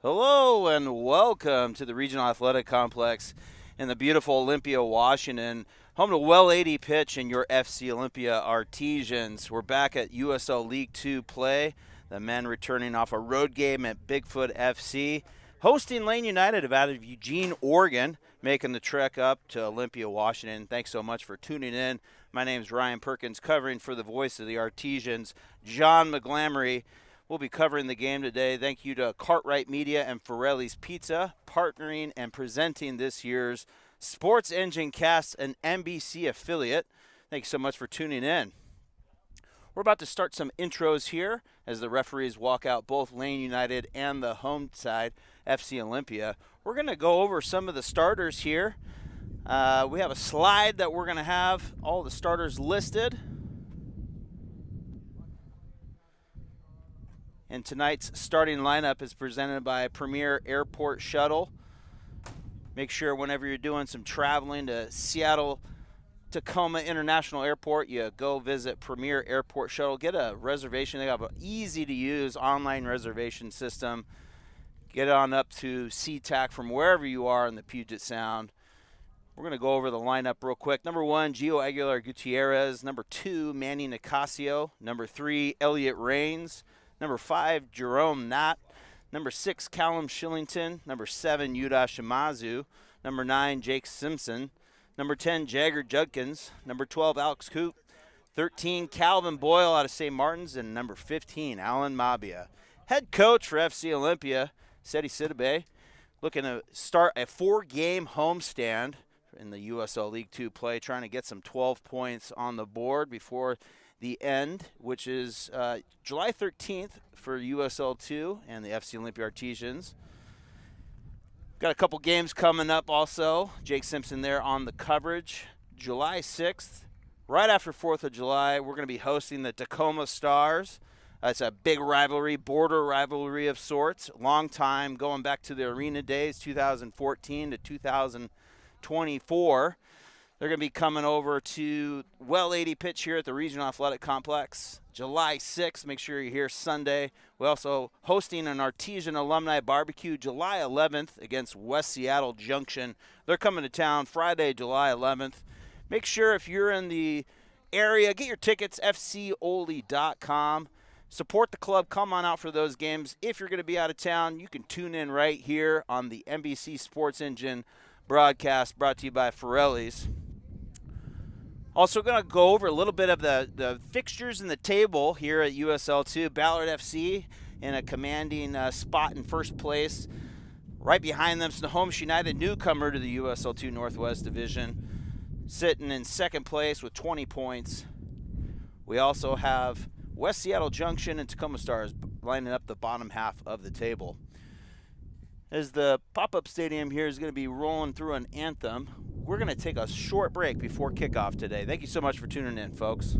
Hello and welcome to the Regional Athletic Complex in the beautiful Olympia, Washington. Home to Well 80 pitch and your FC Olympia Artesians. We're back at USL League 2 play. The men returning off a road game at Bigfoot FC. Hosting Lane United out of Eugene, Oregon, making the trek up to Olympia, Washington. Thanks so much for tuning in. My name is Ryan Perkins, covering for the voice of the Artesians, John McGlamory. We'll be covering the game today. Thank you to Cartwright Media and Forelli's Pizza, partnering and presenting this year's Sports Engine Cast, an NBC affiliate. Thanks so much for tuning in. We're about to start some intros here as the referees walk out both Lane United and the home side, FC Olympia. We're going to go over some of the starters here. We have a slide that we're going to have all the starters listed. And tonight's starting lineup is presented by Premier Airport Shuttle. Make sure whenever you're doing some traveling to Seattle Tacoma International Airport, you go visit Premier Airport Shuttle. Get a reservation. They have an easy-to-use online reservation system. Get on up to SeaTac from wherever you are in the Puget Sound. We're going to go over the lineup real quick. Number 1, Gio Aguilar Gutierrez. Number 2, Manny Nicasio. Number 3, Elliot Rains. Number 5, Jerome Knott. Number 6, Callum Shillington. Number 7, Yuda Shimazu. Number 9, Jake Simpson. Number 10, Jagger Judkins. Number 12, Alex Coop. 13, Calvin Boyle out of St. Martin's. And number 15, Alan Mabia. Head coach for FC Olympia, Seti Sidibe, looking to start a 4-game homestand in the USL League 2 play, trying to get some 12 points on the board before the end, which is July 13th for USL 2 and the FC Olympia Artesians. Got a couple games coming up also. Jake Simpson there on the coverage. July 6th, right after 4th of July, we're going to be hosting the Tacoma Stars. It's a big rivalry, border rivalry of sorts. Long time, going back to the arena days, 2014 to 2024. They're going to be coming over to Well 80 pitch here at the Regional Athletic Complex. July 6th, make sure you're here Sunday. We're also hosting an Artesian Alumni Barbecue July 11th against West Seattle Junction. They're coming to town Friday, July 11th. Make sure if you're in the area, get your tickets, fcoli.com. Support the club. Come on out for those games. If you're going to be out of town, you can tune in right here on the NBC Sports Engine broadcast brought to you by Forelli's. Also going to go over a little bit of the fixtures in the table here at USL2. Ballard FC in a commanding spot in first place. Right behind them, Snohomish United, newcomer to the USL2 Northwest Division, sitting in second place with 20 points. We also have West Seattle Junction and Tacoma Stars lining up the bottom half of the table. As the pop-up stadium here is going to be rolling through an anthem, we're going to take a short break before kickoff today. Thank you so much for tuning in, folks.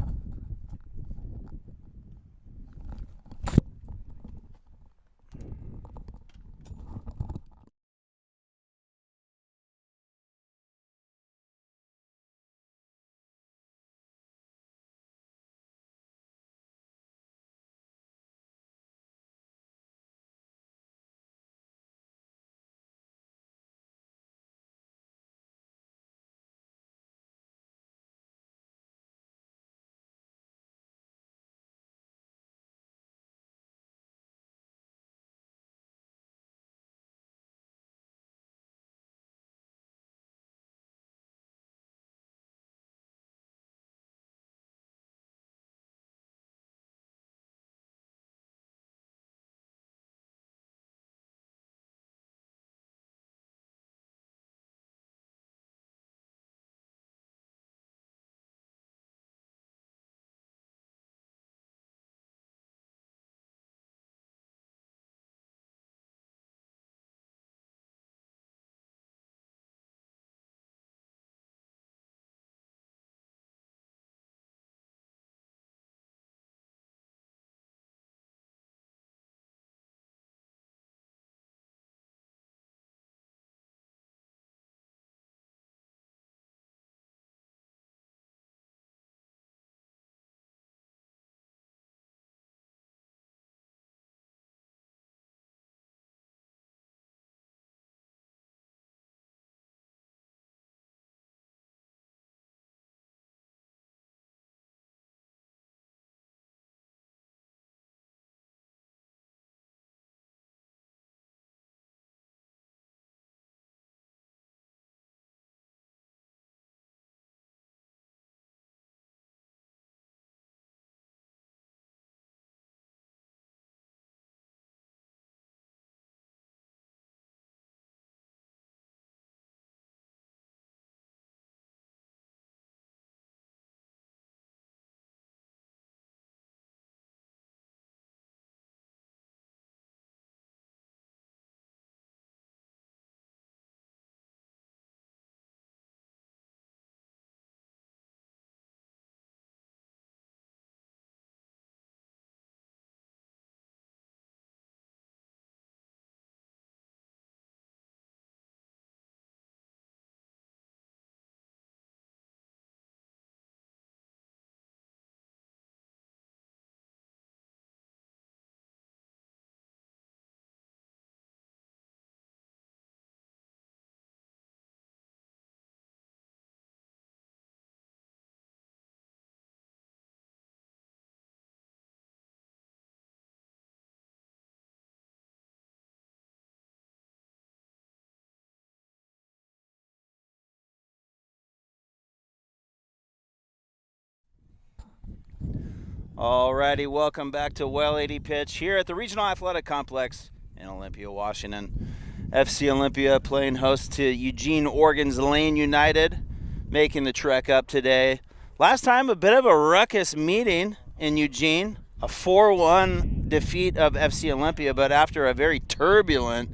Alrighty, welcome back to Well 80 Pitch here at the Regional Athletic Complex in Olympia, Washington. FC Olympia playing host to Eugene, Oregon's Lane United, making the trek up today. Last time, a bit of a ruckus meeting in Eugene, a 4-1 defeat of FC Olympia, but after a very turbulent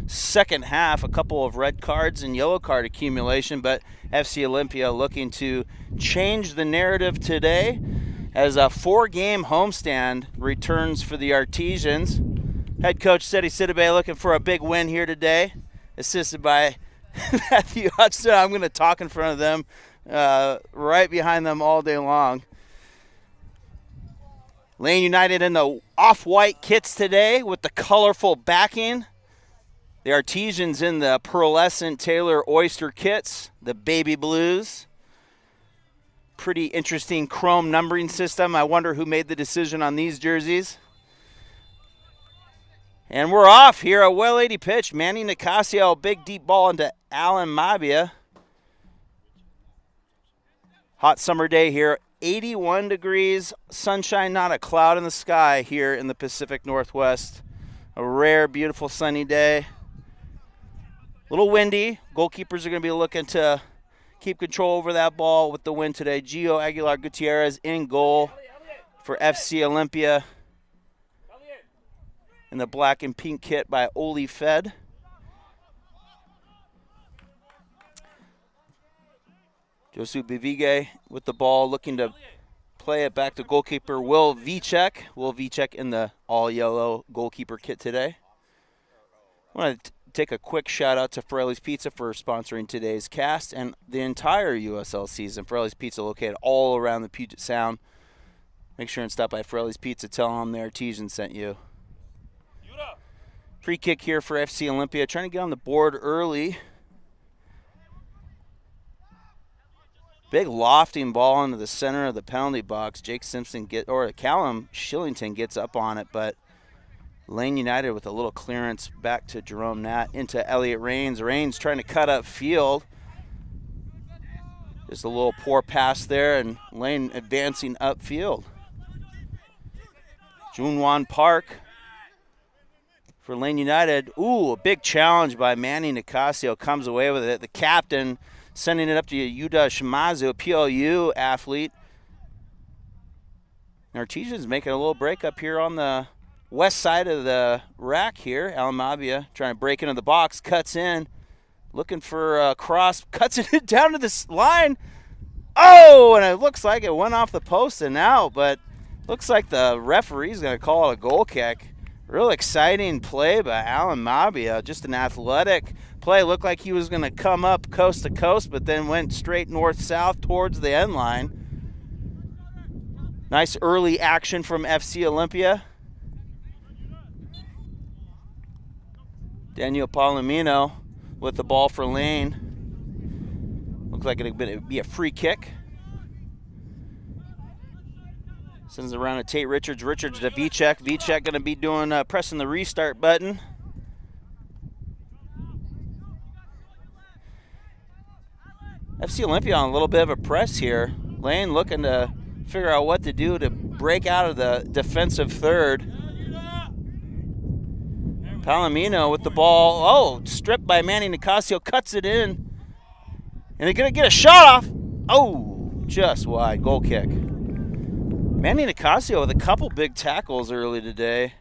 second half, a couple of red cards and yellow card accumulation, but FC Olympia looking to change the narrative today as a 4-game homestand returns for the Artesians. Head coach Seti Sidibe looking for a big win here today, assisted by Matthew Hudson. I'm going to talk in front of them, right behind them all day long. Lane United in the off-white kits today with the colorful backing. The Artesians in the pearlescent Taylor Oyster kits, the baby blues. Pretty interesting chrome numbering system. I wonder who made the decision on these jerseys. And we're off here at Well 80 Pitch. Manny Nicasio, big deep ball into Alan Mabia. Hot summer day here, 81 degrees, sunshine, not a cloud in the sky here in the Pacific Northwest. A rare, beautiful sunny day. A little windy. Goalkeepers are going to be looking to keep control over that ball with the win today. Gio Aguilar Gutierrez in goal for FC Olympia. In the black and pink kit by Oli Fed. Josu Bivige with the ball, looking to play it back to goalkeeper Will Vicek. Will Vicek in the all-yellow goalkeeper kit today. I want to take a quick shout-out to Forelli's Pizza for sponsoring today's cast and the entire USL season. Forelli's Pizza located all around the Puget Sound. Make sure and stop by Forelli's Pizza. Tell them the Artesian sent you. Free kick here for FC Olympia, trying to get on the board early. Big lofting ball into the center of the penalty box. Callum Shillington gets up on it, but Lane United with a little clearance back to Jerome Nat into Elliot Rains. Rains trying to cut up field. Just a little poor pass there, and Lane advancing upfield. Junwan Park for Lane United. Ooh, a big challenge by Manny Nicasio, comes away with it. The captain sending it up to Yuda Shimazu, a PLU athlete. And Artesians making a little break up here on the west side of the rack here. Alamabia trying to break into the box, cuts in, looking for a cross, cuts it down to this line. Oh, and it looks like it went off the post and out, but looks like the referee's going to call it a goal kick. Real exciting play by Alan Mabia. Just an athletic play. Looked like he was going to come up coast to coast, but then went straight north-south towards the end line. Nice early action from FC Olympia. Daniel Palomino with the ball for Lane. Looks like it would be a free kick. Sends it around to Tate Richards. Richards to Vicek. Vicek going to be doing pressing the restart button. FC Olympia on a little bit of a press here. Lane looking to figure out what to do to break out of the defensive third. Palomino with the ball. Oh, stripped by Manny Nicasio. Cuts it in. And they're going to get a shot off. Oh, just wide. Goal kick. Manny Nicasio with a couple big tackles early today.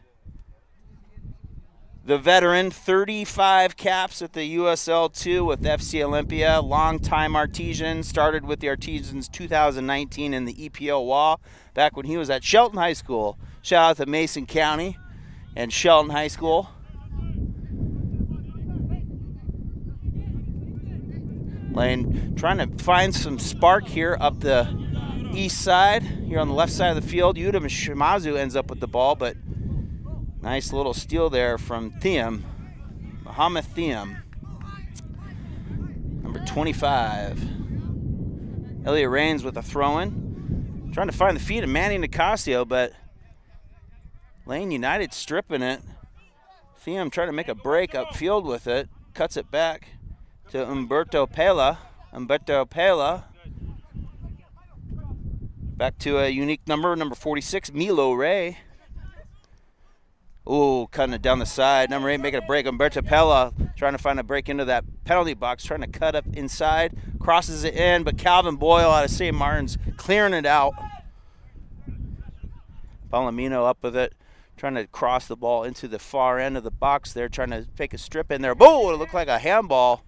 The veteran, 35 caps at the USL 2 with FC Olympia. Long-time Artesian. Started with the Artesians 2019 in the EPL WA back when he was at Shelton High School. Shout out to Mason County and Shelton High School. Lane trying to find some spark here up the east side, here on the left side of the field. Yuda Shimazu ends up with the ball, but nice little steal there from Thiem, Mohamed Thiem, number 25. Elliot Rains with a throw-in. Trying to find the feet of Manny Nicasio, but Lane United stripping it. Thiem trying to make a break upfield with it. Cuts it back to Umberto Pela. Umberto Pela Back to a unique number 46, Milo Ray. Ooh, cutting it down the side. Number 8 making a break. Umberto Pella trying to find a break into that penalty box, trying to cut up inside. Crosses it in, but Calvin Boyle out of St. Martin's clearing it out. Palomino up with it, trying to cross the ball into the far end of the box there, trying to take a strip in there. Boom! It looked like a handball.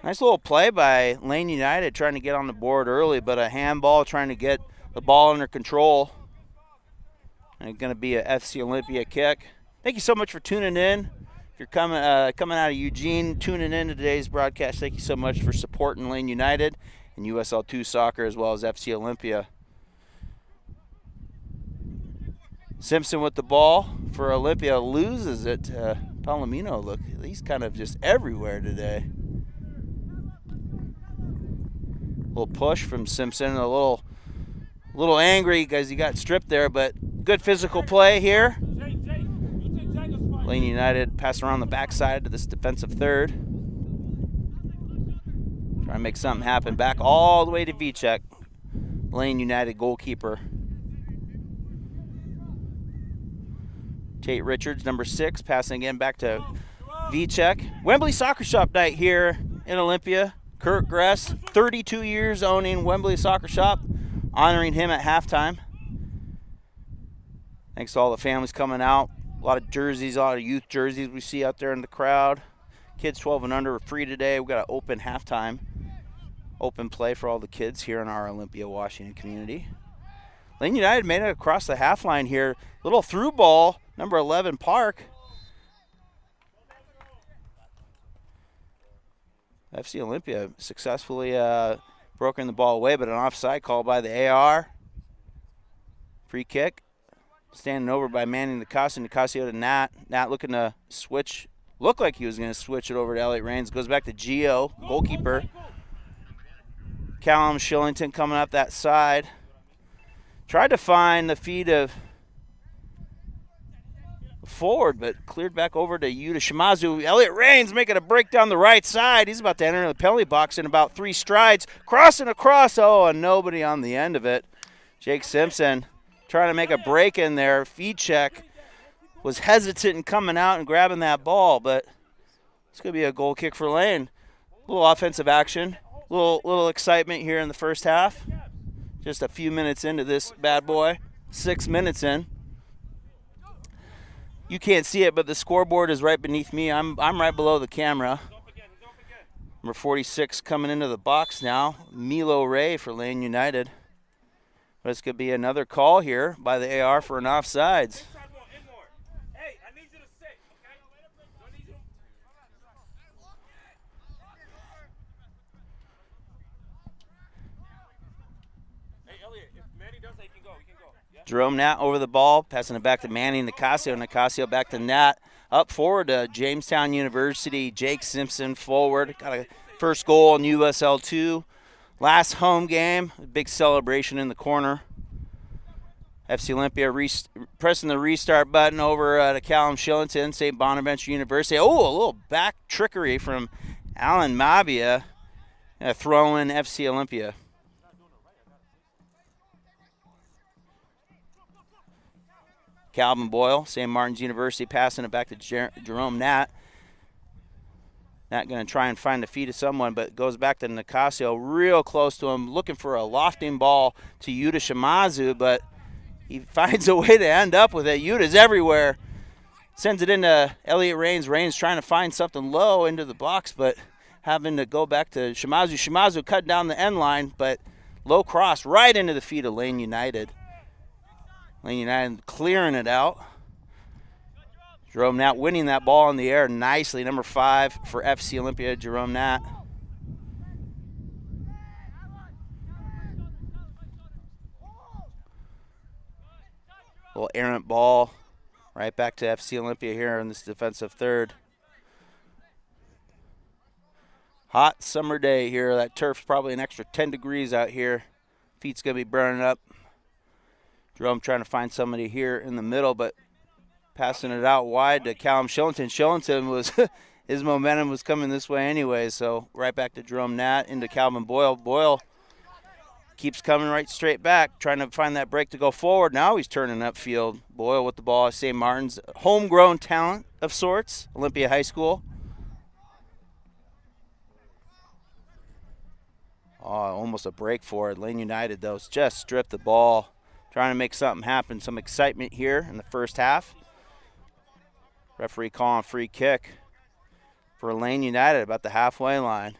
Nice little play by Lane United, trying to get on the board early, but a handball trying to get the ball under control. And it's going to be a FC Olympia kick. Thank you so much for tuning in. If you're coming out of Eugene, tuning in to today's broadcast, thank you so much for supporting Lane United and USL 2 soccer as well as FC Olympia. Simpson with the ball for Olympia, loses it to Palomino. Look, he's kind of just everywhere today. Little push from Simpson, a little angry because he got stripped there, but good physical play here. Lane United passing around the backside to this defensive third. Trying to make something happen. Back all the way to Vicek, Lane United goalkeeper. Tate Richards, number 6, passing again back to Vicek. Wembley Soccer Shop night here in Olympia. Kurt Gress, 32 years owning Wembley Soccer Shop, honoring him at halftime. Thanks to all the families coming out. A lot of jerseys, a lot of youth jerseys we see out there in the crowd. Kids 12 and under are free today. We've got an open halftime, open play for all the kids here in our Olympia, Washington community. Lane United made it across the half line here. Little through ball, number 11, Park. FC Olympia successfully broken the ball away, but an offside call by the AR. Free kick. Standing over by Manny Nicasio. Nicasio to Nat. Nat looking to switch. Looked like he was going to switch it over to Elliot Raines. Goes back to Gio, goalkeeper. Callum Shillington coming up that side. Tried to find the feet of forward, but cleared back over to Yuta Shimazu. Elliot Raines making a break down the right side. He's about to enter the penalty box in about 3 strides. Crossing across. Oh, and nobody on the end of it. Jake Simpson trying to make a break in there. Vicek was hesitant in coming out and grabbing that ball, but it's going to be a goal kick for Lane. A little offensive action. Little excitement here in the first half. Just a few minutes into this bad boy. 6 minutes in. You can't see it, but the scoreboard is right beneath me. I'm right below the camera. Number 46 coming into the box now. Milo Ray for Lane United. But it's going to be another call here by the AR for an offsides. Jerome Nat over the ball, passing it back to Manny Nicasio. Nicasio back to Nat. Up forward to Jamestown University. Jake Simpson forward. Got a first goal in USL 2. Last home game. Big celebration in the corner. FC Olympia pressing the restart button over to Callum Shillington, St. Bonaventure University. Oh, a little back trickery from Alan Mabia. Throw in FC Olympia. Calvin Boyle, St. Martin's University, passing it back to Jerome Nat. Nat going to try and find the feet of someone, but goes back to Nicasio, real close to him, looking for a lofting ball to Yuta Shimazu, but he finds a way to end up with it. Yuta's everywhere. Sends it into Elliot Raines. Raines trying to find something low into the box, but having to go back to Shimazu. Shimazu cut down the end line, but low cross right into the feet of Lane United. Lane United clearing it out. Jerome Nat winning that ball in the air nicely. Number 5 for FC Olympia, Jerome Nat. Little errant ball right back to FC Olympia here in this defensive third. Hot summer day here. That turf's probably an extra 10 degrees out here. Feet's going to be burning up. Jerome trying to find somebody here in the middle, but passing it out wide to Callum Shillington. Shillington was his momentum was coming this way anyway, so right back to Jerome Nat into Calvin Boyle. Boyle keeps coming right straight back, trying to find that break to go forward. Now he's turning upfield. Boyle with the ball. St. Martin's homegrown talent of sorts, Olympia High School. Oh, almost a break for it. Lane United, though, just stripped the ball, trying to make something happen. Some excitement here in the first half. Referee calling a free kick for Lane United about the halfway line.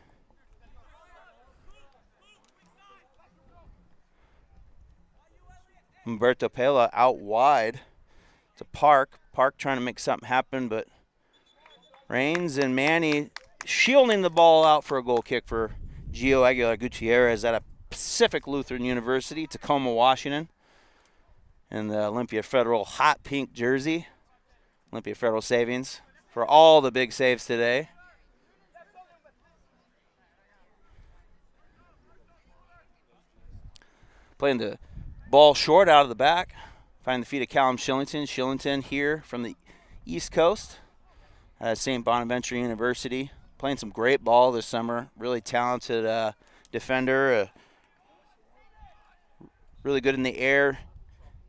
Humberto Pela out wide to Park. Park trying to make something happen, but Rains and Manny shielding the ball out for a goal kick for Gio Aguilar Gutierrez at a Pacific Lutheran University, Tacoma, Washington. In the Olympia Federal hot pink jersey. Olympia Federal Savings for all the big saves today. Playing the ball short out of the back. Find the feet of Callum Shillington. Shillington here from the East Coast at St. Bonaventure University. Playing some great ball this summer. Really talented defender. Really good in the air.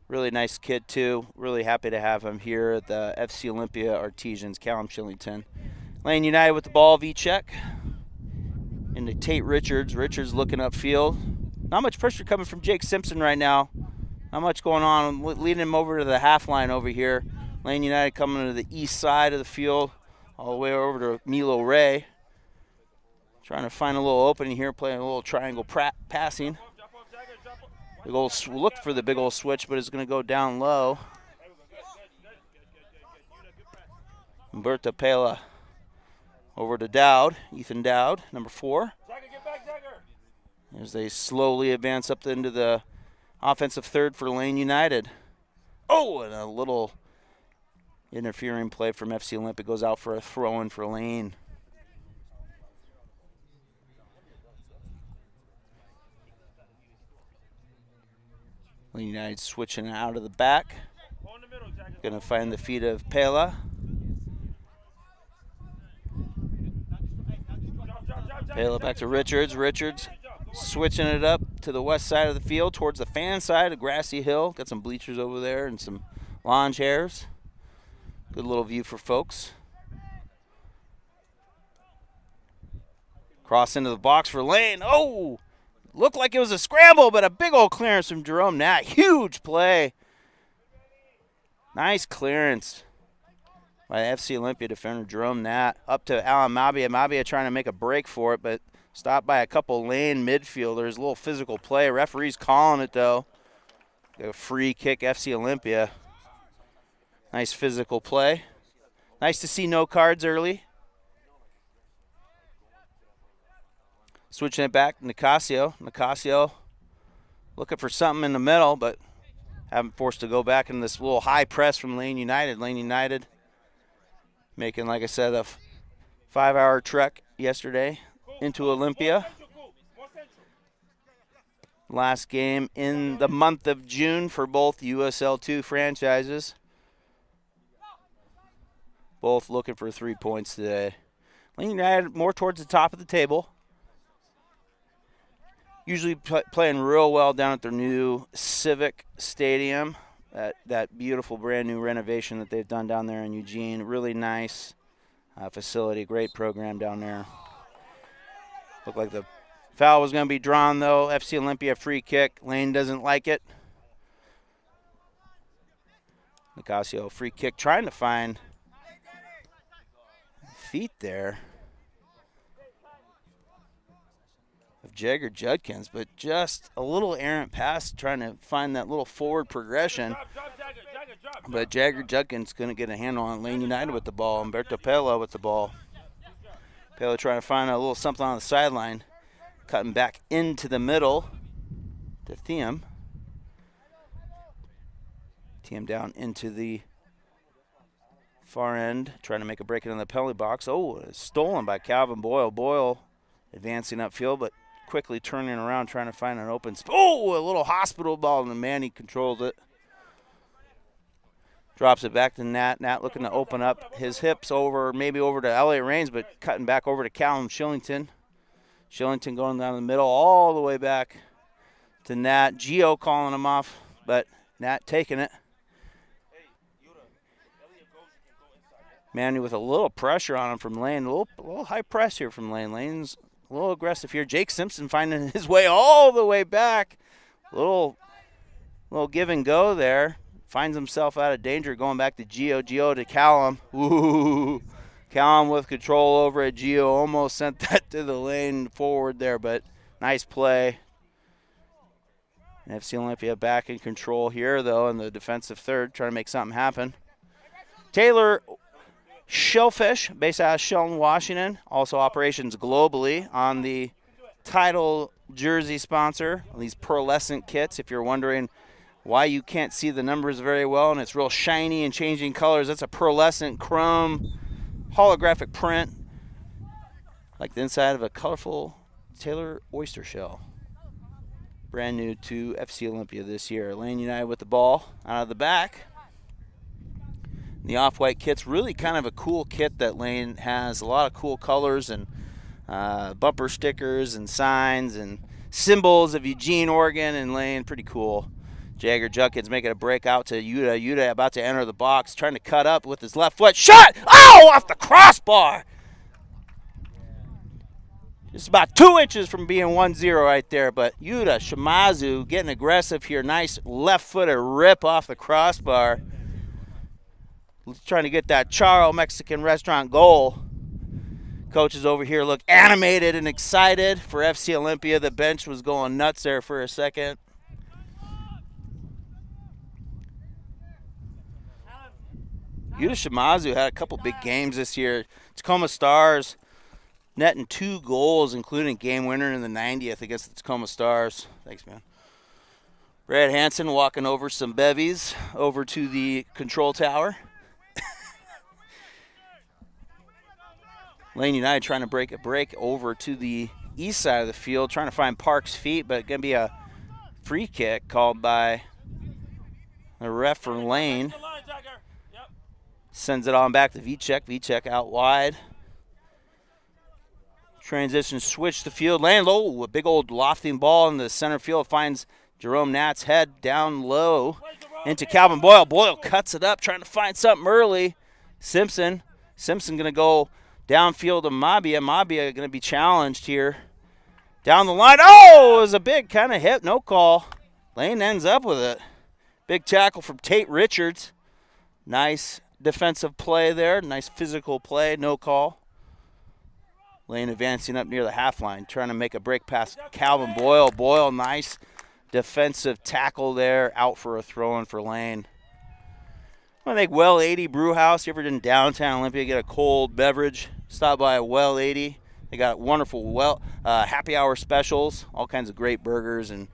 Really nice kid, too. Really happy to have him here at the FC Olympia Artesians, Callum Shillington. Lane United with the ball, V-check. Into Tate Richards. Richards looking upfield. Not much pressure coming from Jake Simpson right now. Not much going on. Leading him over to the half line over here. Lane United coming to the east side of the field, all the way over to Milo Ray. Trying to find a little opening here, playing a little triangle passing. Big old look for the big old switch, but it's going to go down low. Humberto Pela over to Dowd, Ethan Dowd, number 4. As they slowly advance up into the offensive third for Lane United. Oh, and a little interfering play from FC Olympia goes out for a throw-in for Lane. Lane United switching out of the back. Going to find the feet of Pela. Pela back to Richards. Richards switching it up to the west side of the field towards the fan side, a grassy hill. Got some bleachers over there and some lawn chairs. Good little view for folks. Cross into the box for Lane. Oh! Looked like it was a scramble, but a big old clearance from Jerome Nat. Huge play. Nice clearance by FC Olympia defender Jerome Nat. Up to Alan Mabia. Mabia trying to make a break for it, but stopped by a couple Lane midfielders. A little physical play. Referee's calling it, though. A free kick, FC Olympia. Nice physical play. Nice to see no cards early. Switching it back, Nicasio. Nicasio looking for something in the middle, but having forced to go back in this little high press from Lane United. Lane United making, like I said, a 5-hour trek yesterday into Olympia. Last game in the month of June for both USL 2 franchises. Both looking for 3 points today. Lane United more towards the top of the table. Usually playing real well down at their new Civic Stadium, that beautiful brand new renovation that they've done down there in Eugene. Really nice facility, great program down there. Looked like the foul was going to be drawn, though. FC Olympia free kick. Lane doesn't like it. Nicasio free kick, trying to find feet there of Jagger Judkins, but just a little errant pass trying to find that little forward progression. But Jagger Judkins going to get a handle on Lane United with the ball. Humberto Pela with the ball. Pela trying to find a little something on the sideline. Cutting back into the middle to Thiem. Thiem down into the far end, trying to make a break into the penalty box. Oh, it's stolen by Calvin Boyle. Boyle advancing upfield, but quickly turning around, trying to find an open spot. Oh, a little hospital ball, and the Manny controls it. Drops it back to Nat. Nat looking to open up his hips over, maybe over to Elliot Raines, but cutting back over to Callum Shillington. Shillington going down the middle all the way back to Nat. Gio calling him off, but Nat taking it. Manny with a little pressure on him from Lane. A little high press here from Lane. Lane's a little aggressive here. Jake Simpson finding his way all the way back. Little give and go there. Finds himself out of danger going back to Gio. Gio to Callum. Ooh. Callum with control over it. Gio almost sent that to the lane forward there, but nice play. FC Olympia back in control here, though, in the defensive third, trying to make something happen. Taylor Shellfish, based out of Shelton, Washington, also operations globally on the title jersey sponsor, these pearlescent kits. If you're wondering why you can't see the numbers very well and it's real shiny and changing colors, that's a pearlescent chrome holographic print, like the inside of a colorful Taylor oyster shell. Brand new to FC Olympia this year. Lane United with the ball out of the back. The off-white kit's really kind of a cool kit that Lane has. A lot of cool colors and bumper stickers and signs and symbols of Eugene, Oregon, and Lane. Pretty cool. Jagger Judkins making a break out to Yuta. Yuta about to enter the box, trying to cut up with his left foot. Shot! Oh, off the crossbar! Just about 2 inches from being 1-0 right there, but Yuta Shimazu getting aggressive here. Nice left-footed rip off the crossbar. Trying to get that Charo Mexican restaurant goal. Coaches over here look animated and excited for FC Olympia. The bench was going nuts there for a second. Yuta Shimazu had a couple big games this year. Tacoma Stars netting 2 goals, including game winner in the 90th against the Tacoma Stars. Thanks, man. Brad Hansen walking over some bevies over to the control tower. Lane United trying to break a break over to the east side of the field, trying to find Park's feet, but going to be a free kick called by the ref for Lane. Sends it on back to Vicek. Vicek out wide. Transition switch the field. Lane low, a big old lofting ball in the center field. Finds Jerome Nat's head down low into Calvin Boyle. Boyle cuts it up, trying to find something early. Simpson going to go downfield to Mabia. Mabia going to be challenged here. Down the line. Oh, it was a big kind of hit. No call. Lane ends up with it. Big tackle from Tate Richards. Nice defensive play there. Nice physical play. No call. Lane advancing up near the half line, trying to make a break past Calvin Boyle. Boyle, nice defensive tackle there. Out for a throw-in for Lane. I want to make Well 80 Brew House. You ever in downtown Olympia, get a cold beverage, stop by a Well 80. They got wonderful happy hour specials, all kinds of great burgers and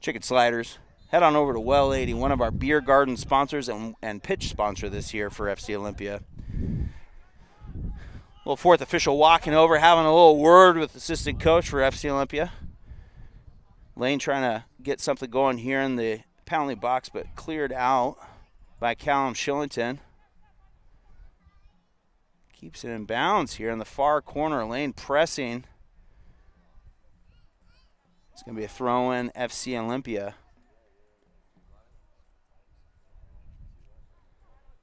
chicken sliders. Head on over to Well 80, one of our beer garden sponsors and pitch sponsor this year for FC Olympia. Little fourth official walking over, having a little word with assistant coach for FC Olympia. Lane trying to get something going here in the penalty box, but cleared out by Callum Shillington. Keeps it in bounds here in the far corner. Lane pressing. It's going to be a throw-in FC Olympia.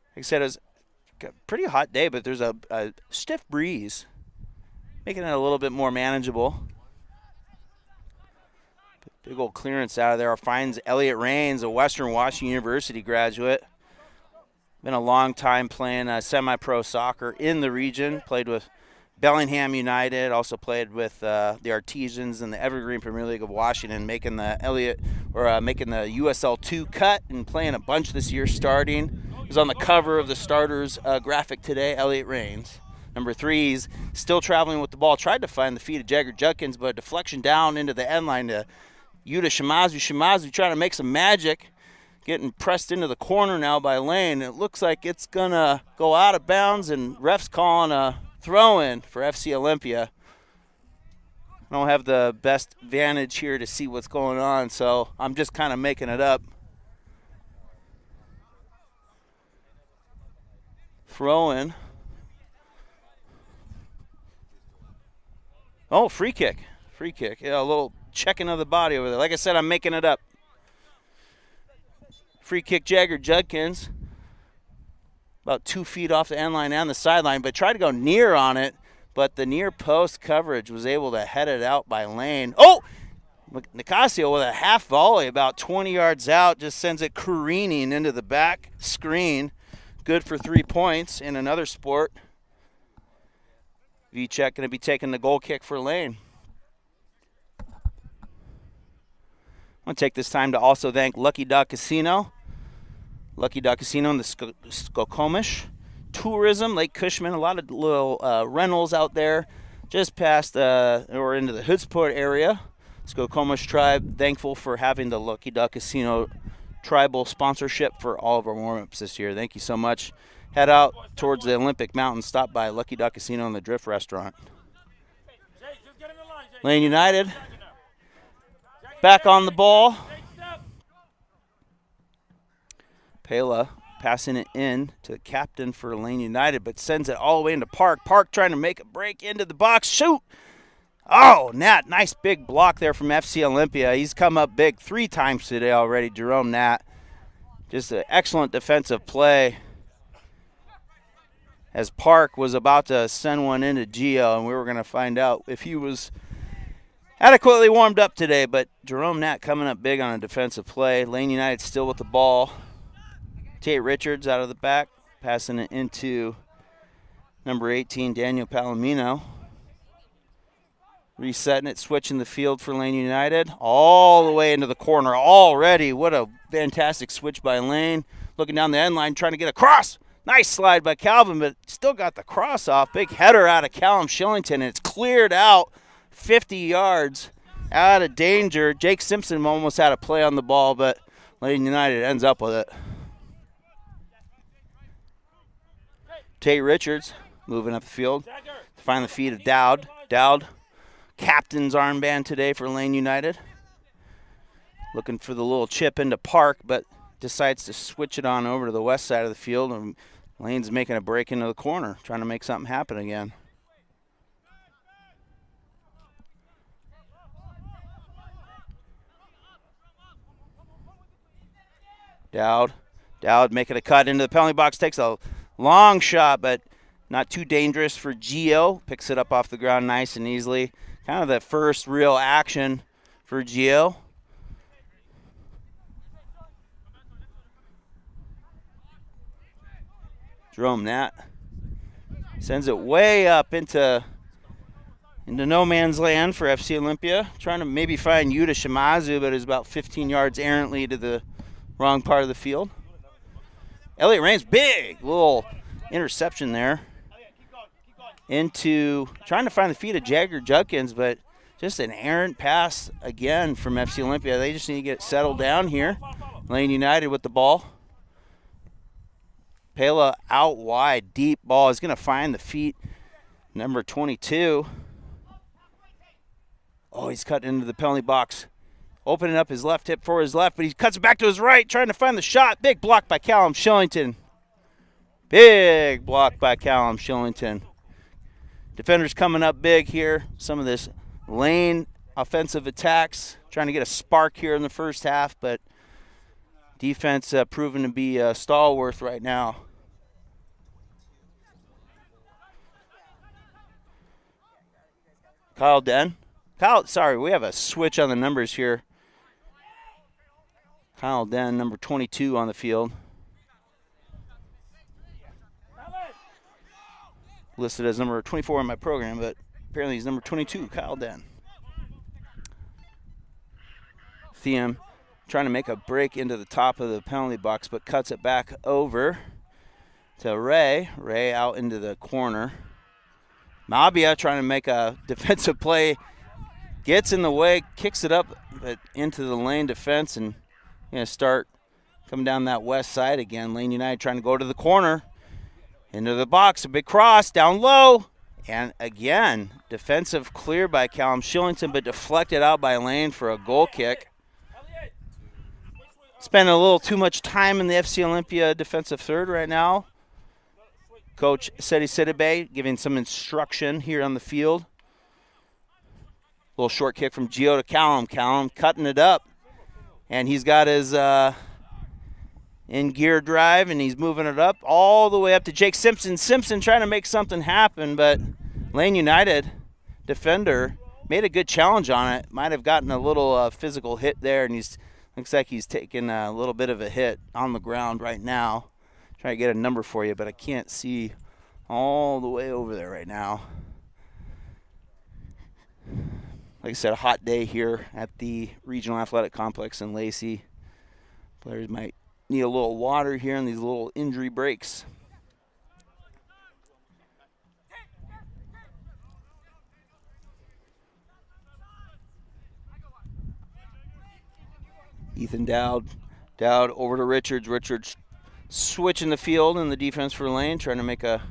Like I said, it was a pretty hot day, but there's a stiff breeze, making it a little bit more manageable. Big old clearance out of there. Finds Elliot Raines, a Western Washington University graduate. Been a long time playing semi-pro soccer in the region. Played with Bellingham United. Also played with the Artesians in the Evergreen Premier League of Washington, making the making the USL 2 cut and playing a bunch this year. Starting, was on the cover of the starters graphic today. Elliot Raines, number 3, he's still traveling with the ball. Tried to find the feet of Jagger Judkins, but a deflection down into the end line to Yuta Shimazu. Shimazu trying to make some magic. Getting pressed into the corner now by Lane. It looks like it's going to go out of bounds, and ref's calling a throw-in for FC Olympia. I don't have the best vantage here to see what's going on, so I'm just kind of making it up. Throw-in. Oh, free kick. Free kick. Yeah, a little checking of the body over there. Like I said, I'm making it up. Free kick, Jagger Judkins. About 2 feet off the end line and the sideline, but tried to go near on it, but the near post coverage was able to head it out by Lane. Oh! Nicasio with a half volley about 20 yards out, just sends it careening into the back screen. Good for 3 points in another sport. Vicek going to be taking the goal kick for Lane. I want to take this time to also thank Lucky Duck Casino. Lucky Duck Casino in the Skokomish. Tourism, Lake Cushman, a lot of little rentals out there just past or into the Hoodsport area. Skokomish tribe, thankful for having the Lucky Duck Casino tribal sponsorship for all of our warm-ups this year. Thank you so much. Head out towards the Olympic Mountains. Stop by Lucky Duck Casino and the Drift Restaurant. Lane United back on the ball. Pela passing it in to the captain for Lane United, but sends it all the way into Park. Park trying to make a break into the box. Shoot! Oh, Nat, nice big block there from FC Olympia. He's come up big 3 times today already, Jerome Nat. Just an excellent defensive play as Park was about to send one into Gio, and we were going to find out if he was adequately warmed up today, but Jerome Nat coming up big on a defensive play. Lane United still with the ball. Tate Richards out of the back, passing it into number 18, Daniel Palomino. Resetting it, switching the field for Lane United. All the way into the corner already. What a fantastic switch by Lane. Looking down the end line, trying to get a cross. Nice slide by Calvin, but still got the cross off. Big header out of Callum Shillington, and it's cleared out 50 yards out of danger. Jake Simpson almost had a play on the ball, but Lane United ends up with it. Tate Richards moving up the field to find the feet of Dowd. Dowd, captain's armband today for Lane United. Looking for the little chip into Park, but decides to switch it on over to the west side of the field, and Lane's making a break into the corner, trying to make something happen again. Dowd making a cut into the penalty box, takes a long shot, but not too dangerous for Gio. Picks it up off the ground nice and easily. Kind of the first real action for Gio. Jerome Nat sends it way up into no man's land for FC Olympia. Trying to maybe find Yuta Shimazu, but is about 15 yards errantly to the wrong part of the field. Elliott Raines, big little interception there. Into trying to find the feet of Jagger Judkins, but just an errant pass again from FC Olympia. They just need to get settled down here. Lane United with the ball. Pela out wide, deep ball. Is going to find the feet, number 22. Oh, he's cut into the penalty box. Opening up his left hip for his left, but he cuts it back to his right, trying to find the shot. Big block by Callum Shillington. Big block by Callum Shillington. Defenders coming up big here. Some of this Lane offensive attacks, trying to get a spark here in the first half, but defense proven to be stalwart right now. Kyle Den. Sorry, we have a switch on the numbers here. Kyle Den, number 22 on the field. Listed as number 24 in my program, but apparently he's number 22, Kyle Den. Thiem trying to make a break into the top of the penalty box, but cuts it back over to Ray. Ray out into the corner. Mabia trying to make a defensive play. Gets in the way, kicks it up but into the Lane defense, and going to start coming down that west side again. Lane United trying to go to the corner. Into the box, a big cross, down low. And again, defensive clear by Callum Shillington, but deflected out by Lane for a goal kick. Spending a little too much time in the FC Olympia defensive third right now. Coach Seti Sidibe giving some instruction here on the field. Little short kick from Gio to Callum. Callum cutting it up. And he's got his in gear drive, and he's moving it up all the way up to Jake Simpson. Simpson trying to make something happen, but Lane United defender made a good challenge on it. Might have gotten a little physical hit there, and looks like he's taking a little bit of a hit on the ground right now. Trying to get a number for you, but I can't see all the way over there right now. Like I said, a hot day here at the Regional Athletic Complex in Lacey. Players might need a little water here in these little injury breaks. Ethan Dowd over to Richards. Richards switching the field in the defense for Lane, trying to make a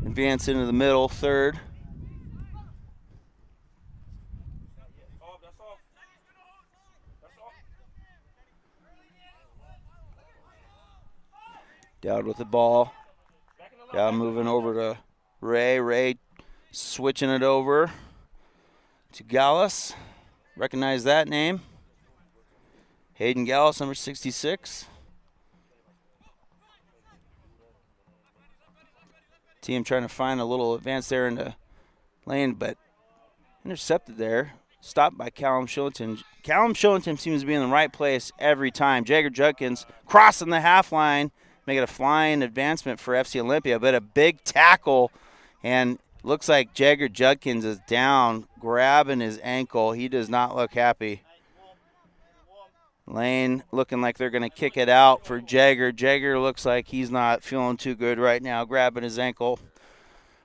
advance into the middle, third. Dowd with the ball. Dowd moving over to Ray. Ray switching it over to Gallus. Recognize that name. Hayden Gallus, number 66. Team trying to find a little advance there into Lane, but intercepted there. Stopped by Callum Shillington. Callum Shillington seems to be in the right place every time. Jagger Judkins crossing the half line, making a flying advancement for FC Olympia, but a big tackle, and looks like Jagger Judkins is down, grabbing his ankle. He does not look happy. Lane looking like they're going to kick it out for Jagger. Jagger looks like he's not feeling too good right now, grabbing his ankle.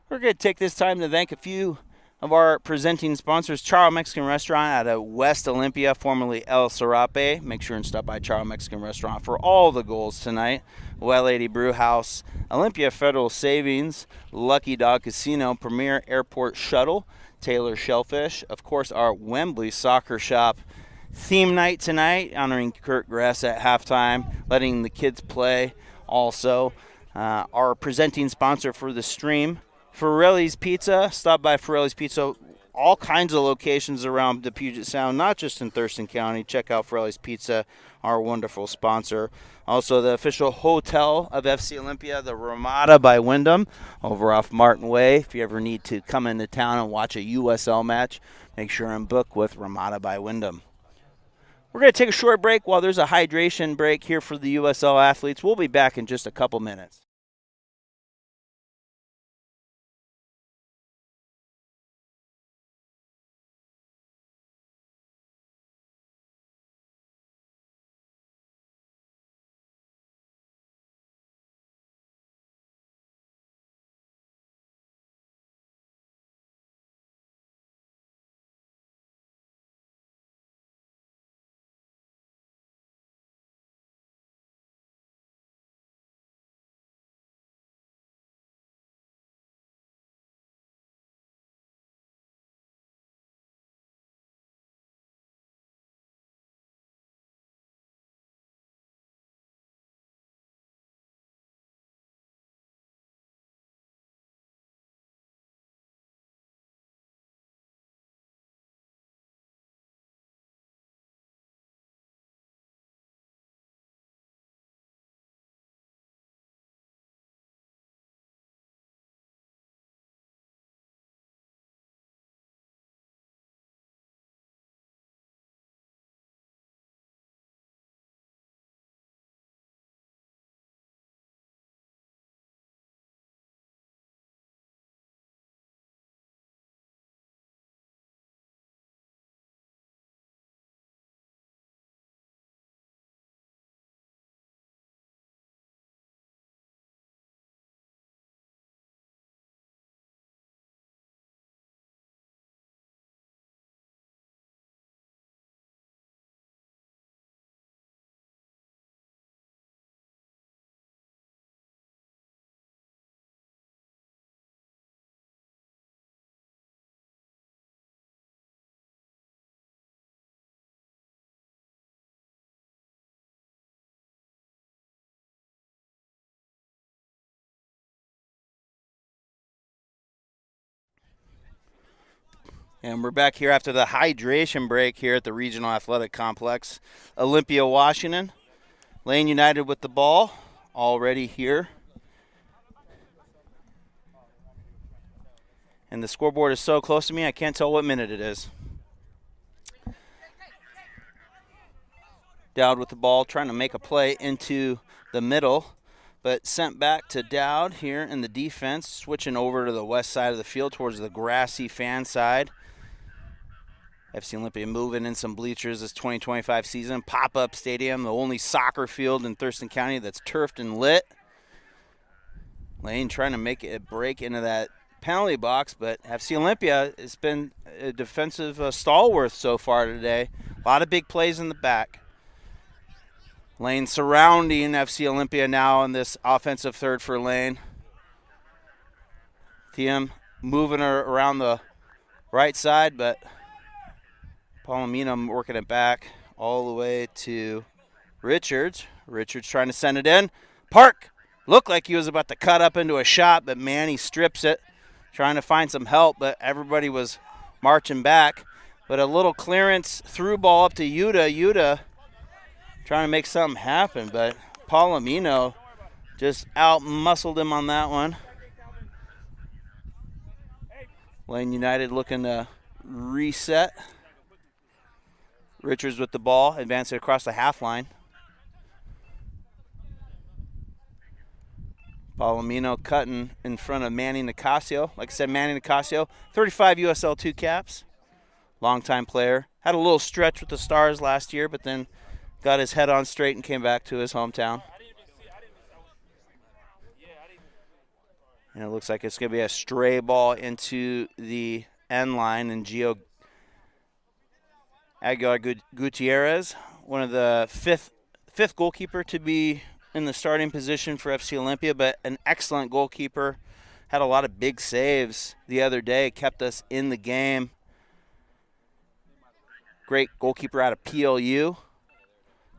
We're going to take this time to thank a few of our presenting sponsors. Charo Mexican Restaurant out of West Olympia, formerly El Serape. Make sure and stop by Charo Mexican Restaurant for all the goals tonight. Well Lady Brew House, Olympia Federal Savings, Lucky Dog Casino, Premier Airport Shuttle, Taylor Shellfish, of course our Wembley Soccer Shop. Theme night tonight, honoring Kurt Gress at halftime, letting the kids play. Also, our presenting sponsor for the stream, Forelli's Pizza. Stop by Forelli's Pizza. All kinds of locations around the Puget Sound, not just in Thurston County. Check out Forelli's Pizza, our wonderful sponsor. Also, the official hotel of FC Olympia, the Ramada by Wyndham, over off Martin Way. If you ever need to come into town and watch a USL match, make sure and book with Ramada by Wyndham. We're going to take a short break while there's a hydration break here for the USL athletes. We'll be back in just a couple minutes. And we're back here after the hydration break here at the Regional Athletic Complex. Olympia, Washington. Lane United with the ball already here. And the scoreboard is so close to me, I can't tell what minute it is. Dowd with the ball, trying to make a play into the middle, but sent back to Dowd here in the defense, switching over to the west side of the field towards the grassy fan side. FC Olympia moving in some bleachers this 2025 season. Pop-up stadium, the only soccer field in Thurston County that's turfed and lit. Lane trying to make it break into that penalty box, but FC Olympia has been a defensive stalwart so far today. A lot of big plays in the back. Lane surrounding FC Olympia now in this offensive third for Lane. Thiem moving her around the right side, but Palomino working it back all the way to Richards. Richards trying to send it in. Park looked like he was about to cut up into a shot, but Manny strips it, trying to find some help, but everybody was marching back. But a little clearance through ball up to Yuta. Yuta trying to make something happen, but Palomino just out-muscled him on that one. Lane United looking to reset. Richards with the ball, advancing across the half line. Palomino cutting in front of Manny Nicasio. Like I said, Manny Nicasio, 35 USL 2 caps. Longtime player. Had a little stretch with the Stars last year, but then got his head on straight and came back to his hometown. And it looks like it's going to be a stray ball into the end line, and Gio Aguilar Gutierrez, one of the fifth goalkeeper to be in the starting position for FC Olympia, but an excellent goalkeeper. Had a lot of big saves the other day, kept us in the game. Great goalkeeper out of PLU.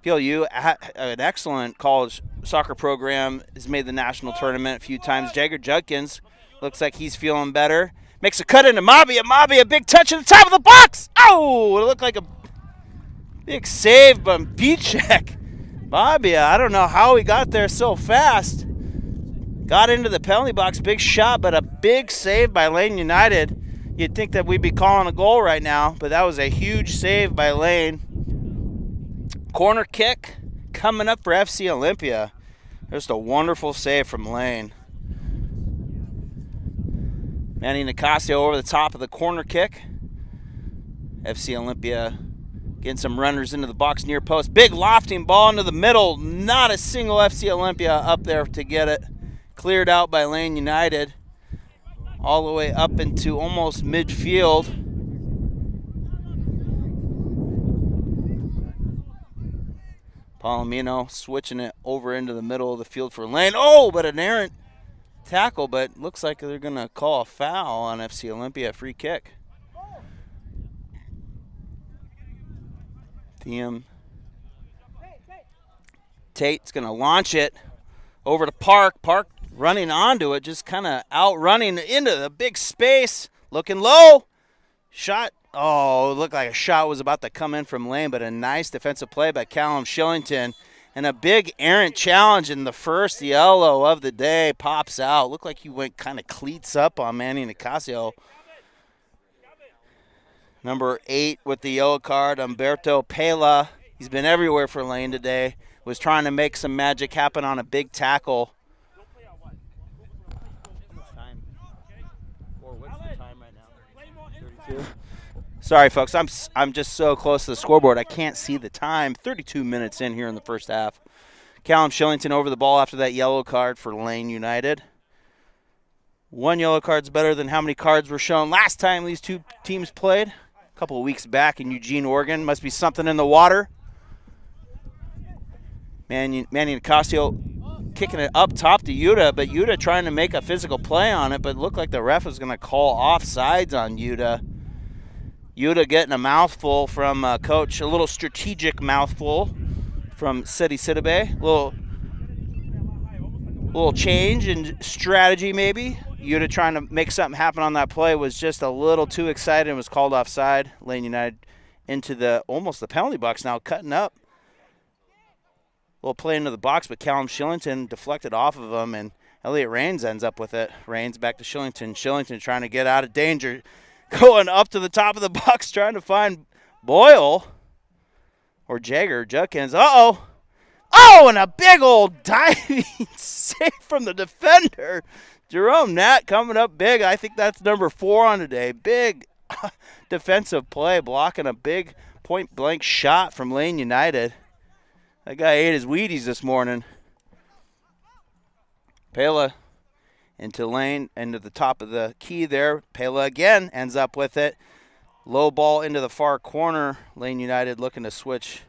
PLU, an excellent college soccer program, has made the national tournament a few times. Jagger Judkins looks like he's feeling better. Makes a cut into Mabia. Mabia, big touch at the top of the box. Oh, it looked like a big save by Pichek. Mabia, I don't know how he got there so fast. Got into the penalty box, big shot, but a big save by Lane United. You'd think that we'd be calling a goal right now, but that was a huge save by Lane. Corner kick coming up for FC Olympia. Just a wonderful save from Lane. Manny Nicasio over the top of the corner kick. FC Olympia getting some runners into the box near post. Big lofting ball into the middle. Not a single FC Olympia up there to get it. Cleared out by Lane United. All the way up into almost midfield. Palomino switching it over into the middle of the field for Lane. Oh, but an errant tackle, but looks like they're going to call a foul on FC Olympia, free kick. Thiem. Tate's going to launch it over to Park. Park running onto it, just kind of outrunning into the big space. Looking low. Shot. Oh, it looked like a shot was about to come in from Lane, but a nice defensive play by Callum Shillington. And a big errant challenge in the first yellow of the day pops out. Looked like he went kind of cleats up on Manny Nicasio. Number 8 with the yellow card, Umberto Pela. He's been everywhere for Lane today. Was trying to make some magic happen on a big tackle. What's the time right now? 32. Sorry, folks. I'm just so close to the scoreboard. I can't see the time. 32 minutes in here in the first half. Callum Shillington over the ball after that yellow card for Lane United. One yellow card's better than how many cards were shown last time these two teams played. A couple of weeks back in Eugene, Oregon. Must be something in the water. Manny Nicasio kicking it up top to Yuta, but Yuta trying to make a physical play on it, but it looked like the ref was going to call offsides on Yuta. Yuta getting a mouthful from coach, a little strategic mouthful from Seti Sidibe. Little change in strategy maybe. Yuta trying to make something happen on that play was just a little too excited and was called offside. Lane United into almost the penalty box now, cutting up. Little play into the box, but Callum Shillington deflected off of him, and Elliot Rains ends up with it. Rains back to Shillington. Shillington trying to get out of danger. Going up to the top of the box, trying to find Boyle or Judkins. Uh-oh. Oh, and a big old diving save from the defender. Jerome Nat coming up big. I think that's number 4 on today. Big defensive play, blocking a big point-blank shot from Lane United. That guy ate his Wheaties this morning. Pela into Lane, into the top of the key there. Pela again ends up with it. Low ball into the far corner. Lane United looking to switch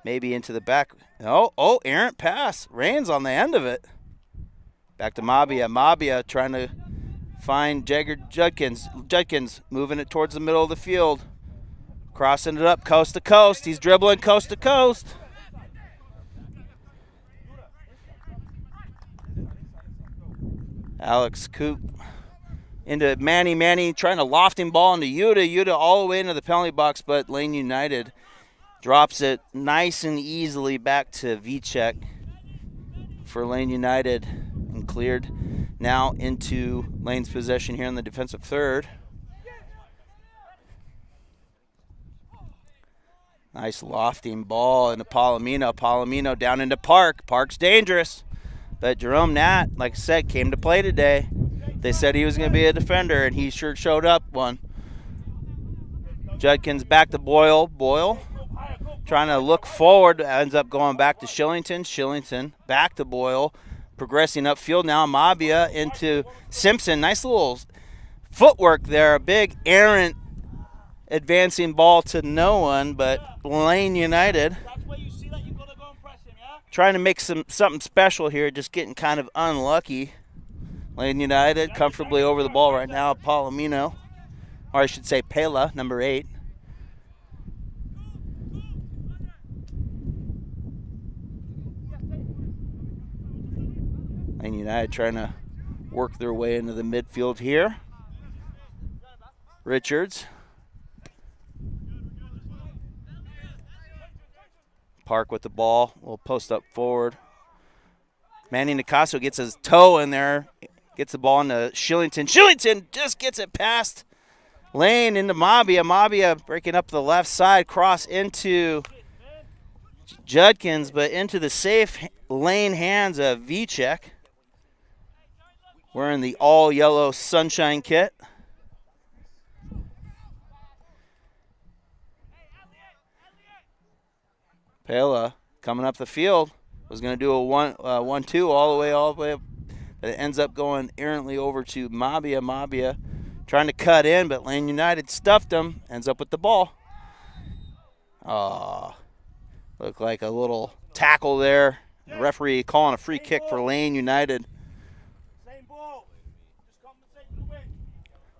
maybe into the back. Oh, errant pass. Rains on the end of it. Back to Mabia. Mabia trying to find Judkins. Judkins moving it towards the middle of the field. Crossing it up coast to coast. He's dribbling coast to coast. Alex Coop into Manny trying to loft him ball into Yuta all the way into the penalty box, but Lane United drops it nice and easily back to Vicek for Lane United and cleared now into Lane's possession here in the defensive third. Nice lofting ball into Palomino. Palomino down into Park. Park's dangerous. But Jerome Nat, like I said, came to play today. They said he was going to be a defender, and he sure showed up one. Judkins back to Boyle. Boyle trying to look forward, ends up going back to Shillington. Shillington back to Boyle, progressing upfield now. Mabia into Simpson. Nice little footwork there. A big errant advancing ball to no one, but Lane United trying to make something special here, just getting kind of unlucky. Lane United comfortably over the ball right now. Palomino, or I should say Pela, number 8. Lane United trying to work their way into the midfield here. Richards. Park with the ball. We'll post up forward. Manny Nicasso gets his toe in there. Gets the ball into Shillington. Shillington just gets it past Lane into Mabia. Mabia breaking up the left side. Cross into Judkins, but into the safe Lane hands of Vicek. Wearing the all-yellow sunshine kit. Pela coming up the field. Was going to do a 1-2 all the way up. But it ends up going errantly over to Mabia. Mabia trying to cut in, but Lane United stuffed him. Ends up with the ball. Looked like a little tackle there. The referee calling a free kick for Lane United.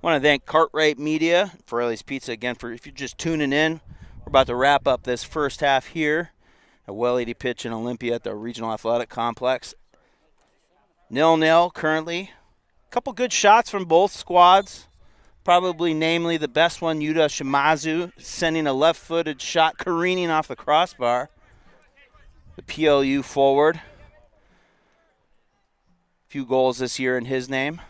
I want to thank Cartwright Media for Ellie's Pizza again. For if you're just tuning in, we're about to wrap up this first half here. A well-80 pitch in Olympia at the Regional Athletic Complex. 0-0 currently. A couple good shots from both squads. Probably namely the best one, Yuta Shimazu, sending a left-footed shot careening off the crossbar. The PLU forward. A few goals this year in his name.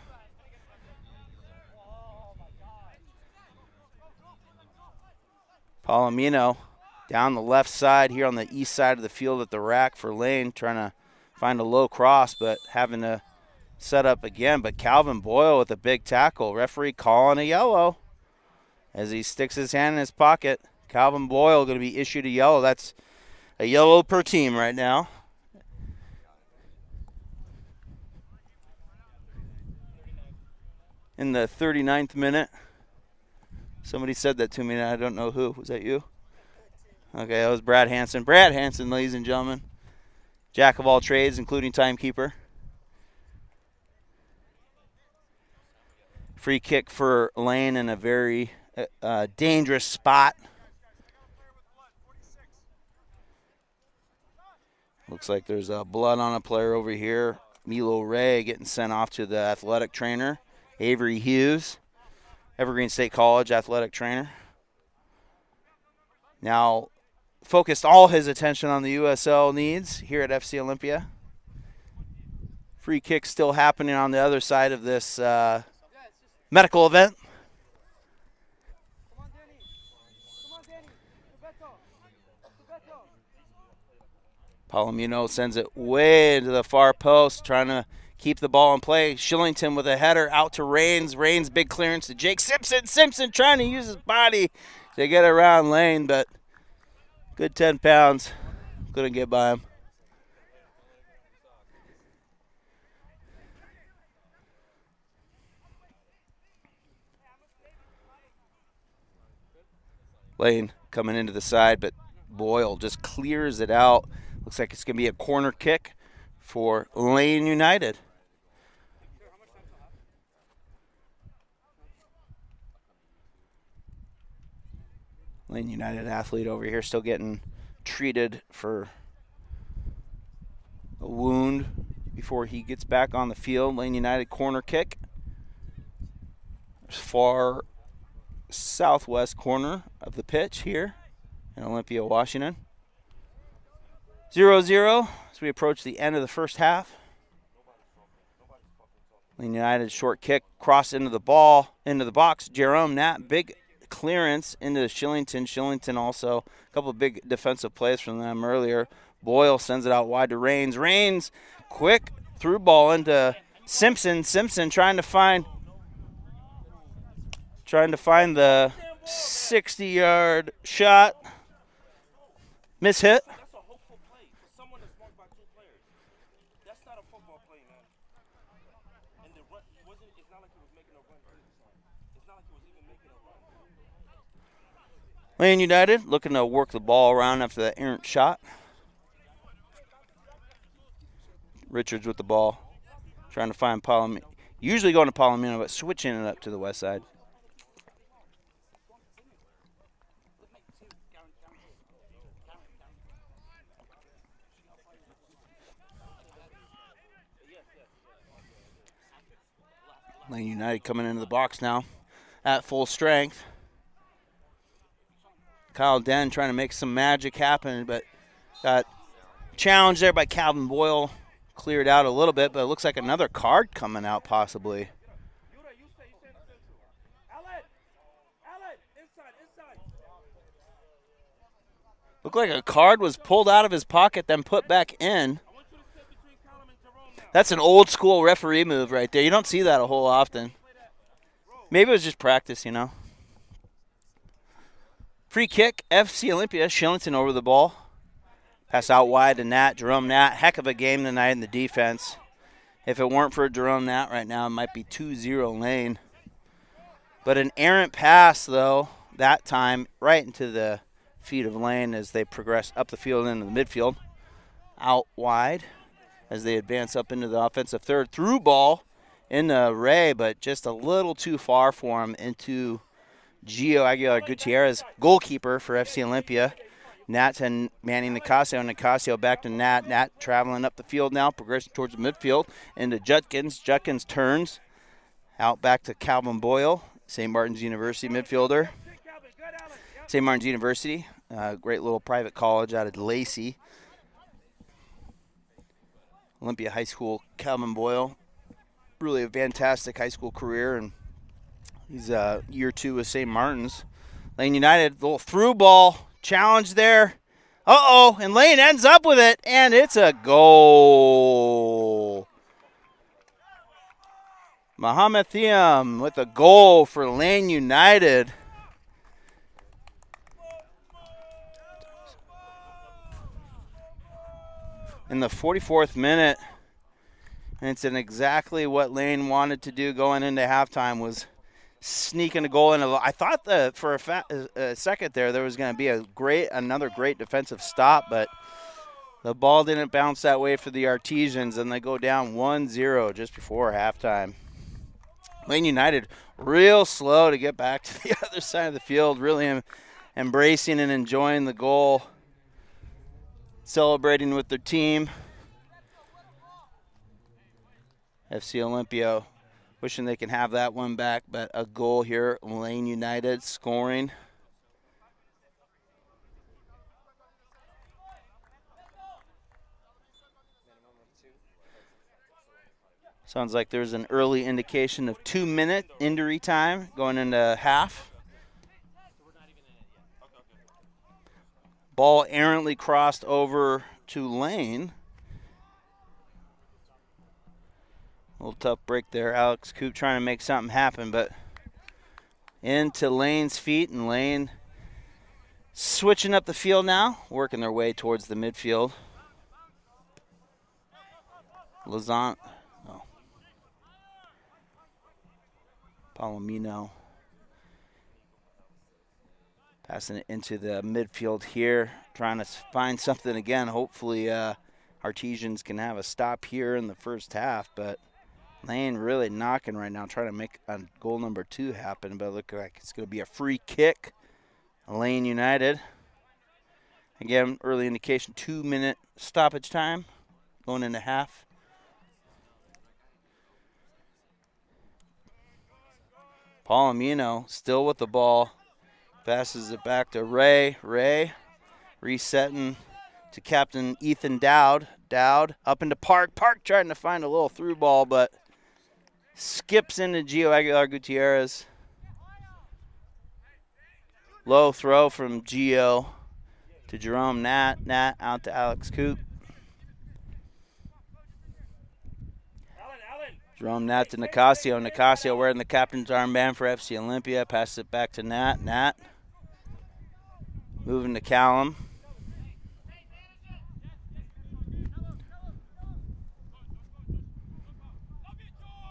Palomino down the left side here on the east side of the field at the rack for Lane, trying to find a low cross, but having to set up again. But Calvin Boyle with a big tackle. Referee calling a yellow as he sticks his hand in his pocket. Calvin Boyle going to be issued a yellow. That's a yellow per team right now. In the 39th minute. Somebody said that to me, and I don't know who. Was that you? Okay, that was Brad Hansen. Brad Hansen, ladies and gentlemen. Jack of all trades, including timekeeper. Free kick for Lane in a very dangerous spot. Looks like there's blood on a player over here. Milo Ray getting sent off to the athletic trainer Avery Hughes, Evergreen State College athletic trainer. Now focused all his attention on the USL needs here at FC Olympia. Free kick still happening on the other side of this medical event. Palomino sends it way into the far post, trying to keep the ball in play. Shillington with a header out to Rains. Rains, big clearance to Jake Simpson. Simpson trying to use his body to get around Lane, but good 10 pounds. Couldn't get by him. Lane coming into the side, but Boyle just clears it out. Looks like it's going to be a corner kick for Lane United. Lane United athlete over here still getting treated for a wound before he gets back on the field. Lane United corner kick. Far southwest corner of the pitch here in Olympia, Washington. 0-0 as we approach the end of the first half. Lane United short kick, cross into the box. Jerome Nat, big clearance into Shillington. Shillington also, a couple of big defensive plays from them earlier. Boyle sends it out wide to Rains. Rains, quick through ball into Simpson. Simpson trying to find the 60-yard shot. Miss hit. Lane United looking to work the ball around after that errant shot. Richards with the ball, trying to find Palomino. Usually going to Palomino, but switching it up to the west side. Lane United coming into the box now at full strength. Kyle Den trying to make some magic happen, but got challenged there by Calvin Boyle. Cleared out a little bit, but it looks like another card coming out possibly. Looked like a card was pulled out of his pocket, then put back in. That's an old school referee move right there. You don't see that a whole often. Maybe it was just practice, you know. Free kick, FC Olympia. Shillington over the ball. Pass out wide to Nat, Jerome Nat. Heck of a game tonight in the defense. If it weren't for Jerome Nat right now, it might be 2-0 Lane. But an errant pass, though, that time right into the feet of Lane as they progress up the field into the midfield. Out wide as they advance up into the offensive third. Through ball into Ray, but just a little too far for him into Gio Aguilar Gutierrez, goalkeeper for FC Olympia. Nat and manning Nicasio. Nicasio back to Nat. Nat traveling up the field now, progressing towards the midfield into Judkins. Judkins turns out back to Calvin Boyle, St. Martin's University midfielder. St. Martin's University, great little private college out of Lacey. Olympia High School, Calvin Boyle. Really a fantastic high school career, and he's year 2 with St. Martin's. Lane United, little through ball, challenge there. Uh-oh, and Lane ends up with it, and it's a goal. Mohamed Thiam with a goal for Lane United. In the 44th minute, and it's in exactly what Lane wanted to do going into halftime, was sneaking a goal in. I thought that for a second there was going to be another great defensive stop, but the ball didn't bounce that way for the Artesians, and they go down 1-0 just before halftime. Lane United real slow to get back to the other side of the field, really embracing and enjoying the goal, celebrating with their team. FC Olympia Wishing they can have that one back, but a goal here, Lane United scoring. Sounds like there's an early indication of 2-minute injury time going into half. Ball errantly crossed over to Lane. A little tough break there. Alex Coop trying to make something happen, but into Lane's feet, and Lane switching up the field now, working their way towards the midfield. Lazant. Palomino passing it into the midfield here, trying to find something again. Hopefully Artesians can have a stop here in the first half, but Lane really knocking right now, trying to make a goal number 2 happen, but it looks like it's going to be a free kick. Lane United. Again, early indication, 2-minute stoppage time going into half. Palomino still with the ball. Passes it back to Ray. Ray resetting to Captain Ethan Dowd. Dowd up into Park. Park trying to find a little through ball, but skips into Gio Aguilar Gutierrez. Low throw from Gio to Jerome Nat. Nat out to Alex Coop. Jerome Nat to Nicasio. Nicasio wearing the captain's armband for FC Olympia. Passes it back to Nat. Nat moving to Callum.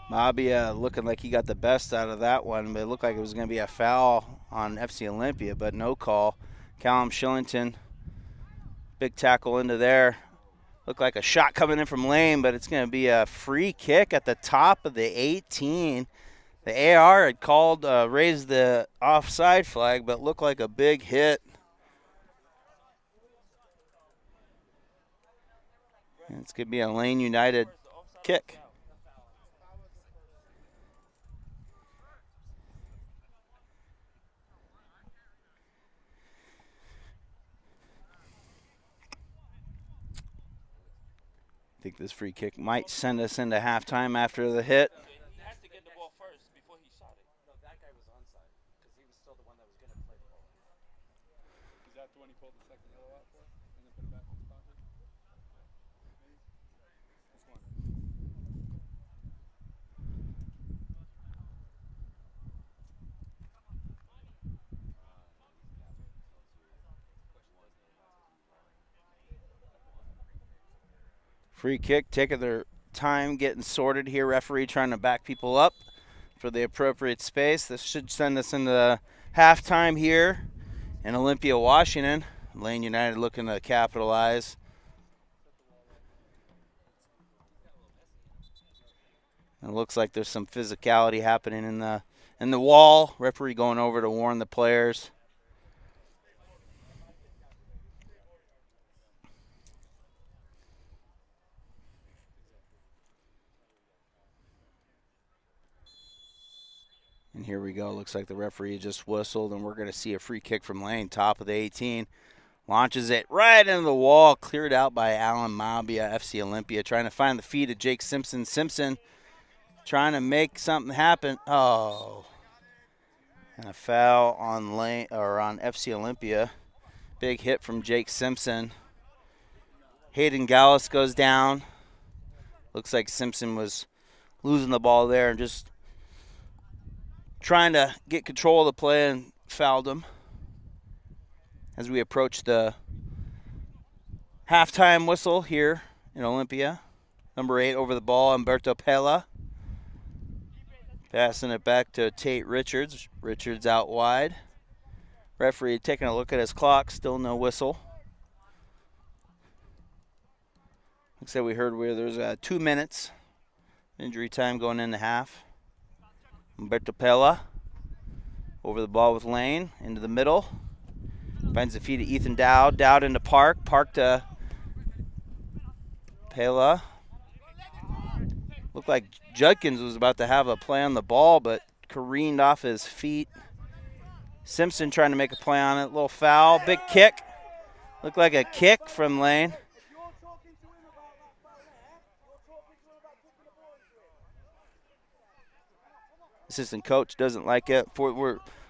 Mabia looking like he got the best out of that one, but it looked like it was going to be a foul on FC Olympia, but no call. Callum Shillington, big tackle into there. Looked like a shot coming in from Lane, but it's going to be a free kick at the top of the 18. The AR had called, raised the offside flag, but looked like a big hit. And it's going to be a Lane United kick. I think this free kick might send us into halftime after the hit. He has to get the ball first before he shot it. No, that guy was onside because he was still the one that was going to play the ball. Is that the one he pulled the second yellow out for and then put it back in his pocket? This one. Free kick, taking their time getting sorted here. Referee trying to back people up for the appropriate space. This should send us into halftime here in Olympia, Washington. Lane United looking to capitalize. It looks like there's some physicality happening in the wall. Referee going over to warn the players. And here we go. Looks like the referee just whistled, and we're going to see a free kick from Lane, top of the 18. Launches it right into the wall, cleared out by Alan Mabia, FC Olympia, trying to find the feet of Jake Simpson. Simpson trying to make something happen. Oh. And a foul on Lane or on FC Olympia. Big hit from Jake Simpson. Hayden Gallus goes down. Looks like Simpson was losing the ball there and just trying to get control of the play and fouled him. As we approach the halftime whistle here in Olympia. Number 8 over the ball, Umberto Pella. Passing it back to Tate Richards. Richards out wide. Referee taking a look at his clock, still no whistle. Looks like we heard where there's 2 minutes. Injury time going into half. Umberto Pella over the ball with Lane, into the middle. Finds the feet of Ethan Dowd. Dowd into Park. Park to Pella. Looked like Judkins was about to have a play on the ball, but careened off his feet. Simpson trying to make a play on it. Little foul. Big kick. Looked like a kick from Lane. Assistant coach doesn't like it.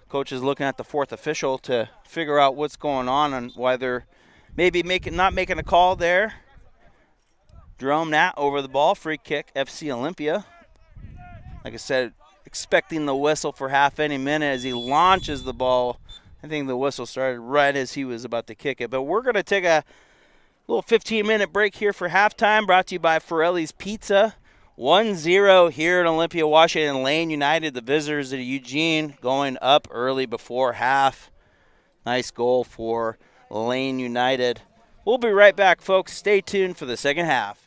Coach is looking at the fourth official to figure out what's going on and why they're maybe not making a call there. Jerome Nat over the ball. Free kick, FC Olympia. Like I said, expecting the whistle for half any minute as he launches the ball. I think the whistle started right as he was about to kick it. But we're going to take a little 15-minute break here for halftime, brought to you by Forelli's Pizza. 1-0 here in Olympia, Washington. Lane United, the visitors at Eugene, going up early before half. Nice goal for Lane United. We'll be right back, folks. Stay tuned for the second half.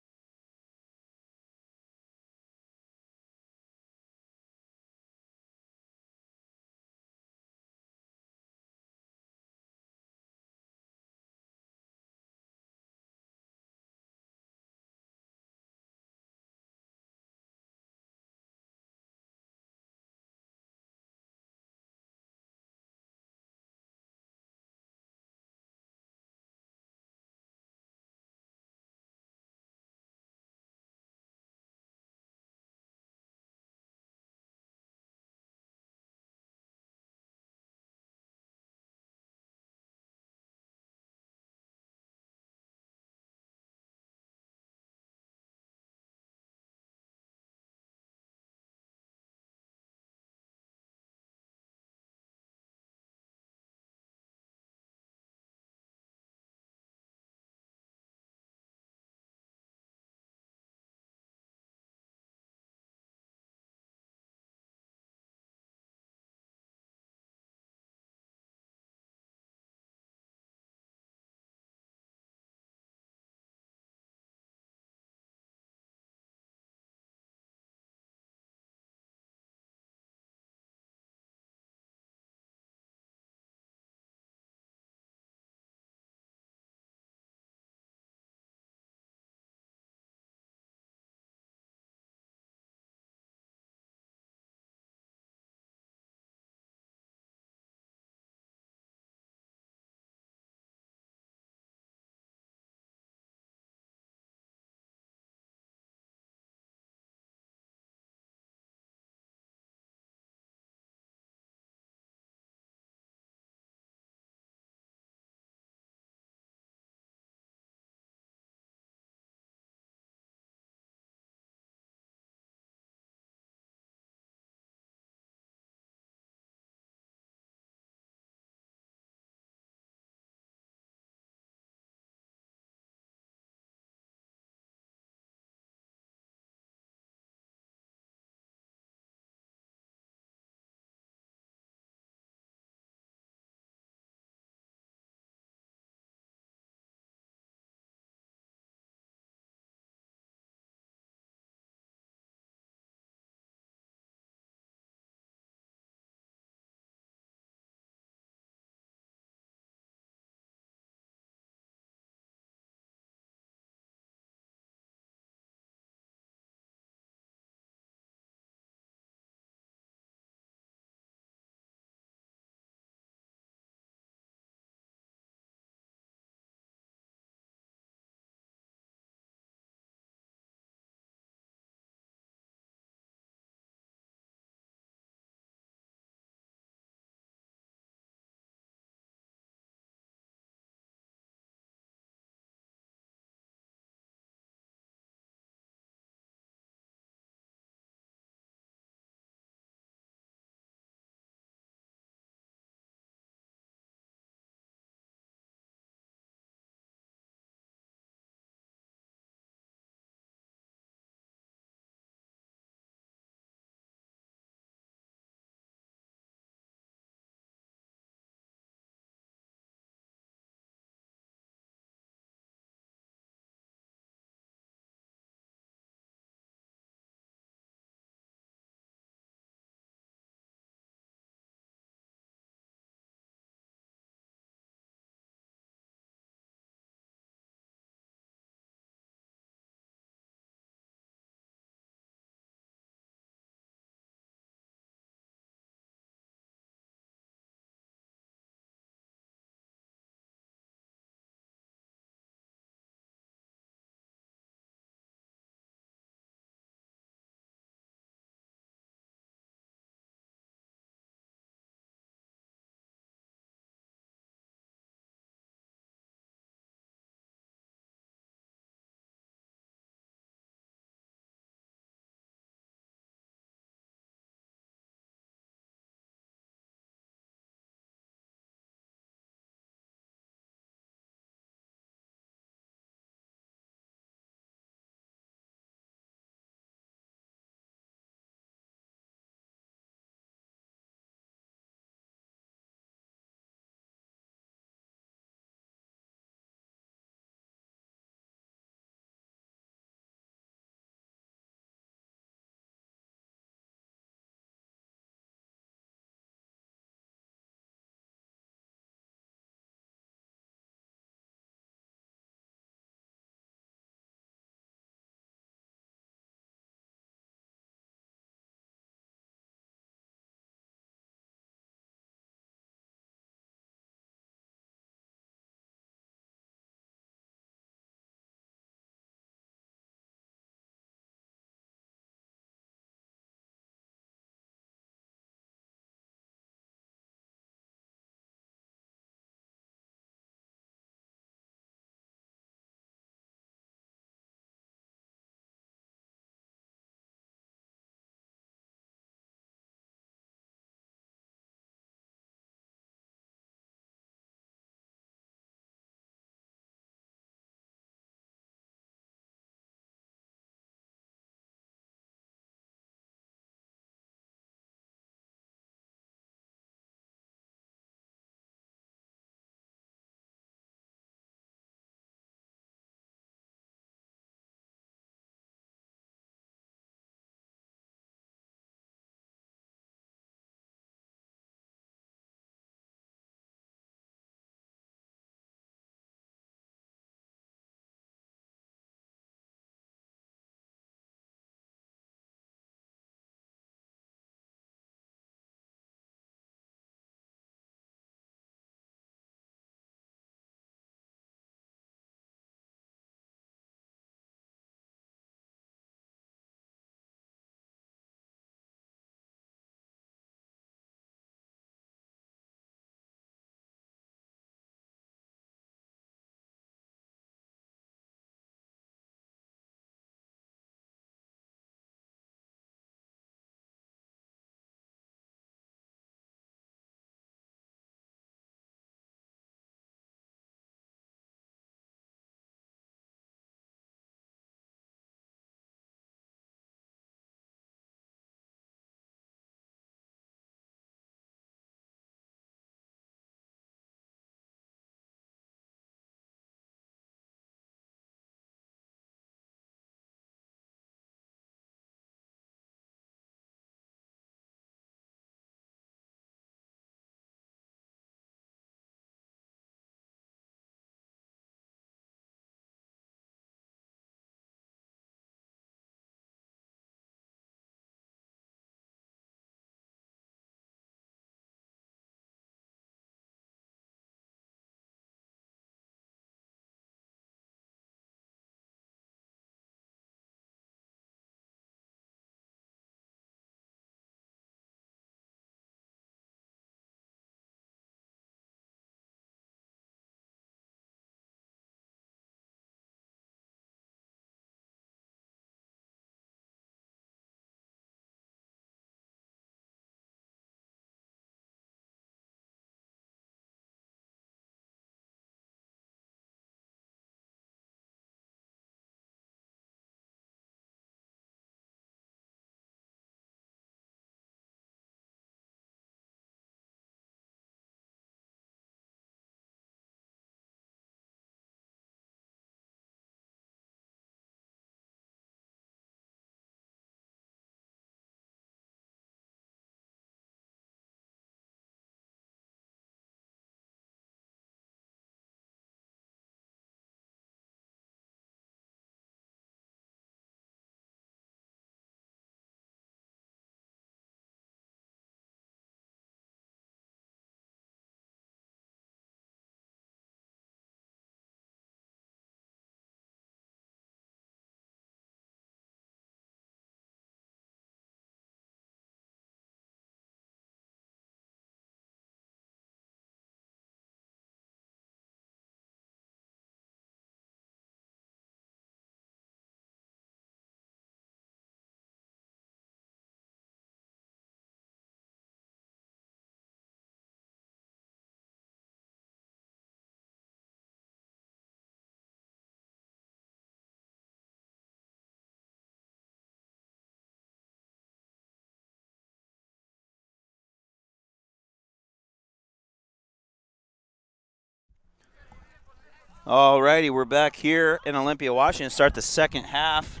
Alrighty, we're back here in Olympia, Washington. Start the second half.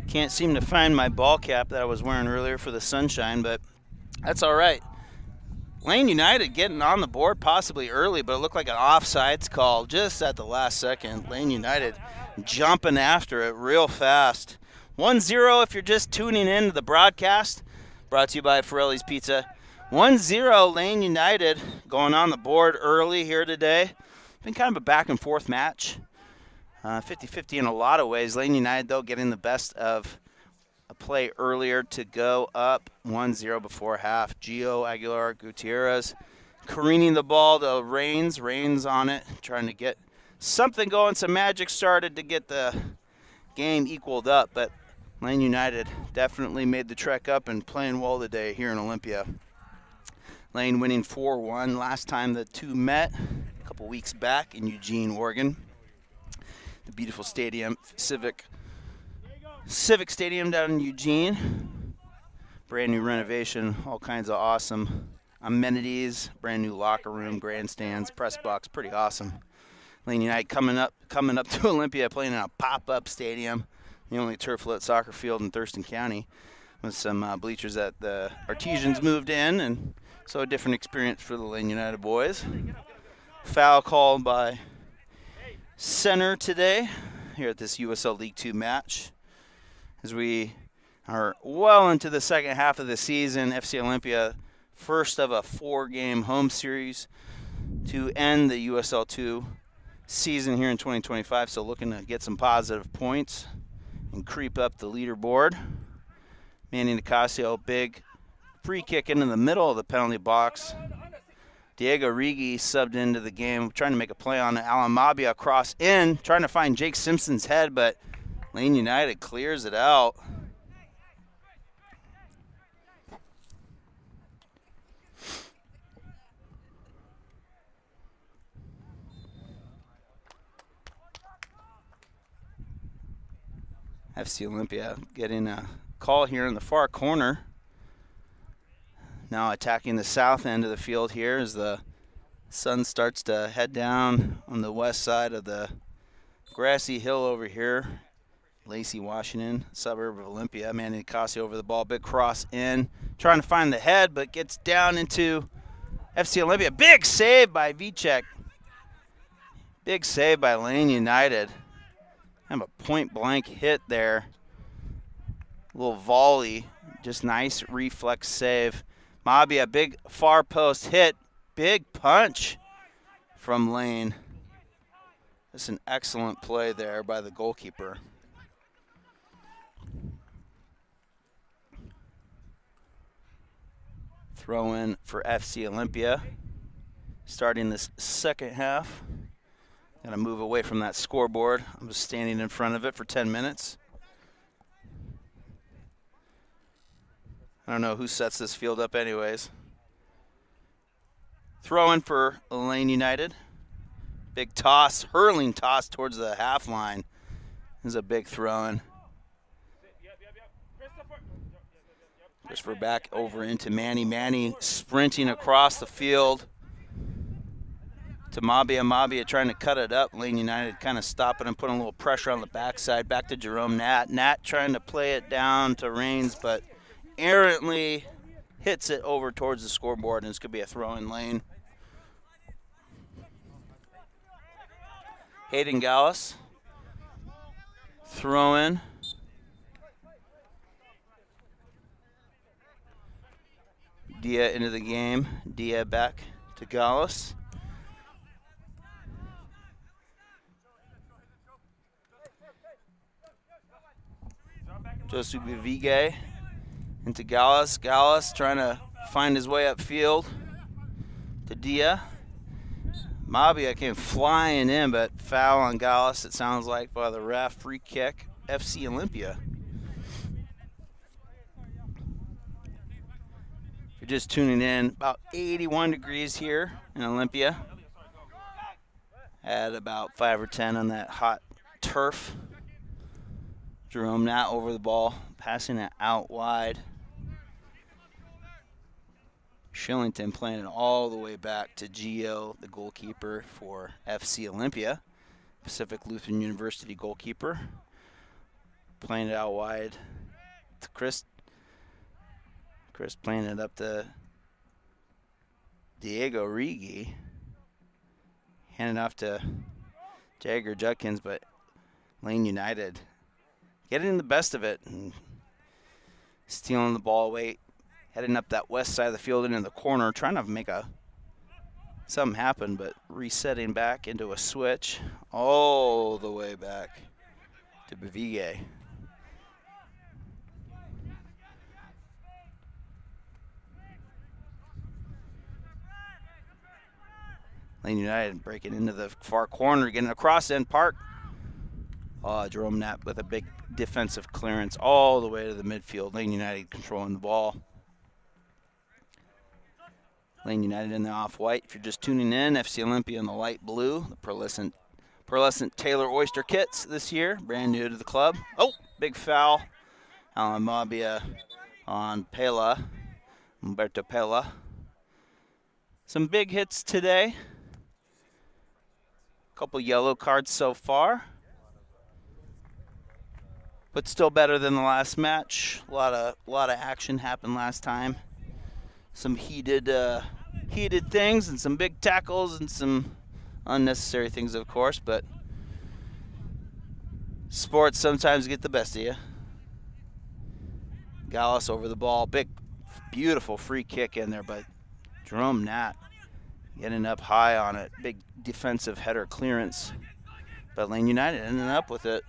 Can't seem to find my ball cap that I was wearing earlier for the sunshine, but that's all right. Lane United getting on the board possibly early, but it looked like an offsides call just at the last second. Lane United jumping after it real fast. 1-0 if you're just tuning in to the broadcast. Brought to you by Forelli's Pizza. 1-0 Lane United going on the board early here today. Been kind of a back and forth match. 50-50 in a lot of ways. Lane United, though, getting the best of a play earlier to go up 1-0 before half. Gio Aguilar Gutierrez careening the ball to Reigns. Reigns on it, trying to get something going. Some magic started to get the game equaled up, but Lane United definitely made the trek up and playing well today here in Olympia. Lane winning 4-1 last time the two met a couple weeks back in Eugene, Oregon. The beautiful stadium, Civic Stadium down in Eugene. Brand new renovation, all kinds of awesome amenities, brand new locker room, grandstands, press box, pretty awesome. Lane United coming up to Olympia, playing in a pop-up stadium, the only turf-lit soccer field in Thurston County, with some bleachers that the Artesians moved in, and so a different experience for the Lane United boys. Foul called by center today here at this USL League 2 match. As we are well into the second half of the season, FC Olympia, first of a 4-game home series to end the USL 2 season here in 2025, so looking to get some positive points and creep up the leaderboard. Manny Nicasio, big free kick into the middle of the penalty box. Diego Rigi subbed into the game, trying to make a play on Alan Mabia, cross in, trying to find Jake Simpson's head, but Lane United clears it out. FC Olympia getting a call here in the far corner. Now attacking the south end of the field here as the sun starts to head down on the west side of the grassy hill over here. Lacey, Washington, suburb of Olympia. Manny Nicasio over the ball, big cross in, trying to find the head, but gets down into FC Olympia. Big save by Vicek. Big save by Lane United. Kind of a point-blank hit there. A little volley, just nice reflex save. Mabia, big far post hit, big punch from Lane. That's an excellent play there by the goalkeeper. Throw in for FC Olympia, starting this second half. Gotta move away from that scoreboard. I'm just standing in front of it for 10 minutes. I don't know who sets this field up anyways. Throw in for Lane United. Big toss, hurling toss towards the half line. This is a big throw in. Christopher back over into Manny. Manny sprinting across the field to Mabia. Mabia trying to cut it up. Lane United kind of stopping and putting a little pressure on the backside. Back to Jerome Nat. Nat trying to play it down to Reigns, but errantly hits it over towards the scoreboard, and this could be a throw-in lane. Hayden Gallus, throw-in. Dia into the game. Dia back to Gallus. Josue Vigay into Gallus. Gallus trying to find his way upfield to Dia. Mabia came flying in, but foul on Gallus, it sounds like, by the ref. Free kick, FC Olympia. If you're just tuning in, about 81 degrees here in Olympia. At about 5 or 10 on that hot turf. Jerome Nat over the ball, passing it out wide. Shillington playing it all the way back to Gio, the goalkeeper for FC Olympia. Pacific Lutheran University goalkeeper. Playing it out wide to Chris. Chris playing it up to Diego Rigi. Handing off to Jagger Judkins, but Lane United getting the best of it and stealing the ball away, heading up that west side of the field into the corner, trying to make something happen, but resetting back into a switch all the way back to Bavige. Lane United breaking into the far corner, getting across end park. Jerome Knapp with a big defensive clearance all the way to the midfield. Lane United controlling the ball. Lane United in the off-white. If you're just tuning in, FC Olympia in the light blue. The pearlescent Taylor Oyster kits this year. Brand new to the club. Oh, big foul. Alan Mabia on Pela. Umberto Pela. Some big hits today. Couple yellow cards so far, but still better than the last match. A lot of action happened last time. Some heated things and some big tackles and some unnecessary things, of course. But sports sometimes get the best of you. Gallus over the ball, big, beautiful free kick in there, but Jerome Nat getting up high on it. Big defensive header clearance. But Lane United ending up with it.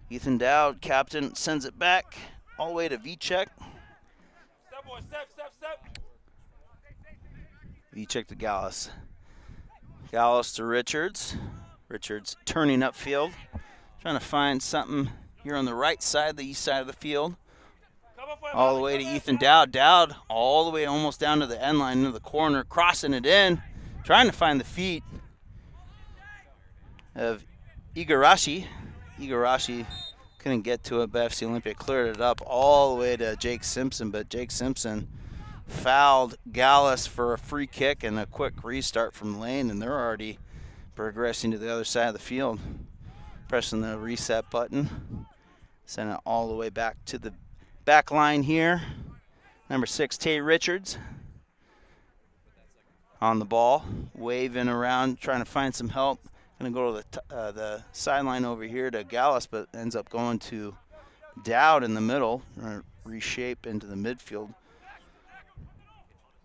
Ethan Dowd, captain, sends it back all the way to Vicek. Step, boy, step. Vicek to Gallus. Gallus to Richards. Richards turning upfield. Trying to find something here on the right side, the east side of the field. All the way to Ethan Dowd. Dowd all the way almost down to the end line into the corner, crossing it in. Trying to find the feet of Igarashi. Igarashi couldn't get to it, but FC Olympia cleared it up all the way to Jake Simpson, but Jake Simpson fouled Gallus for a free kick and a quick restart from Lane, and they're already progressing to the other side of the field. Pressing the reset button. Send it all the way back to the back line here. Number 6, Tay Richards. On the ball, waving around, trying to find some help. Going to go to the sideline over here to Gallus, but ends up going to Dowd in the middle. Reshape into the midfield.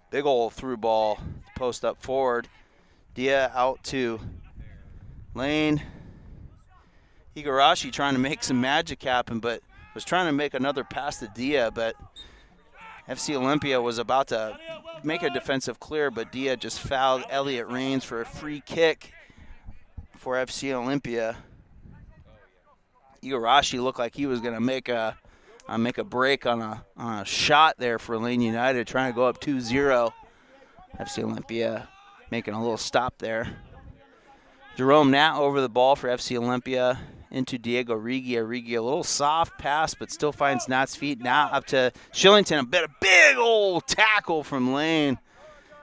Big old through ball, post up forward. Dia out to Lane. Igarashi trying to make some magic happen, but was trying to make another pass to Dia, but FC Olympia was about to make a defensive clear, but Dia just fouled Elliot Rains for a free kick for FC Olympia. Igarashi looked like he was going to make a break on a shot there for Lane United, trying to go up 2-0. FC Olympia making a little stop there. Jerome Nat over the ball for FC Olympia into Diego Rigi. Rigi a little soft pass, but still finds Nat's feet. Now up to Shillington. A big old tackle from Lane.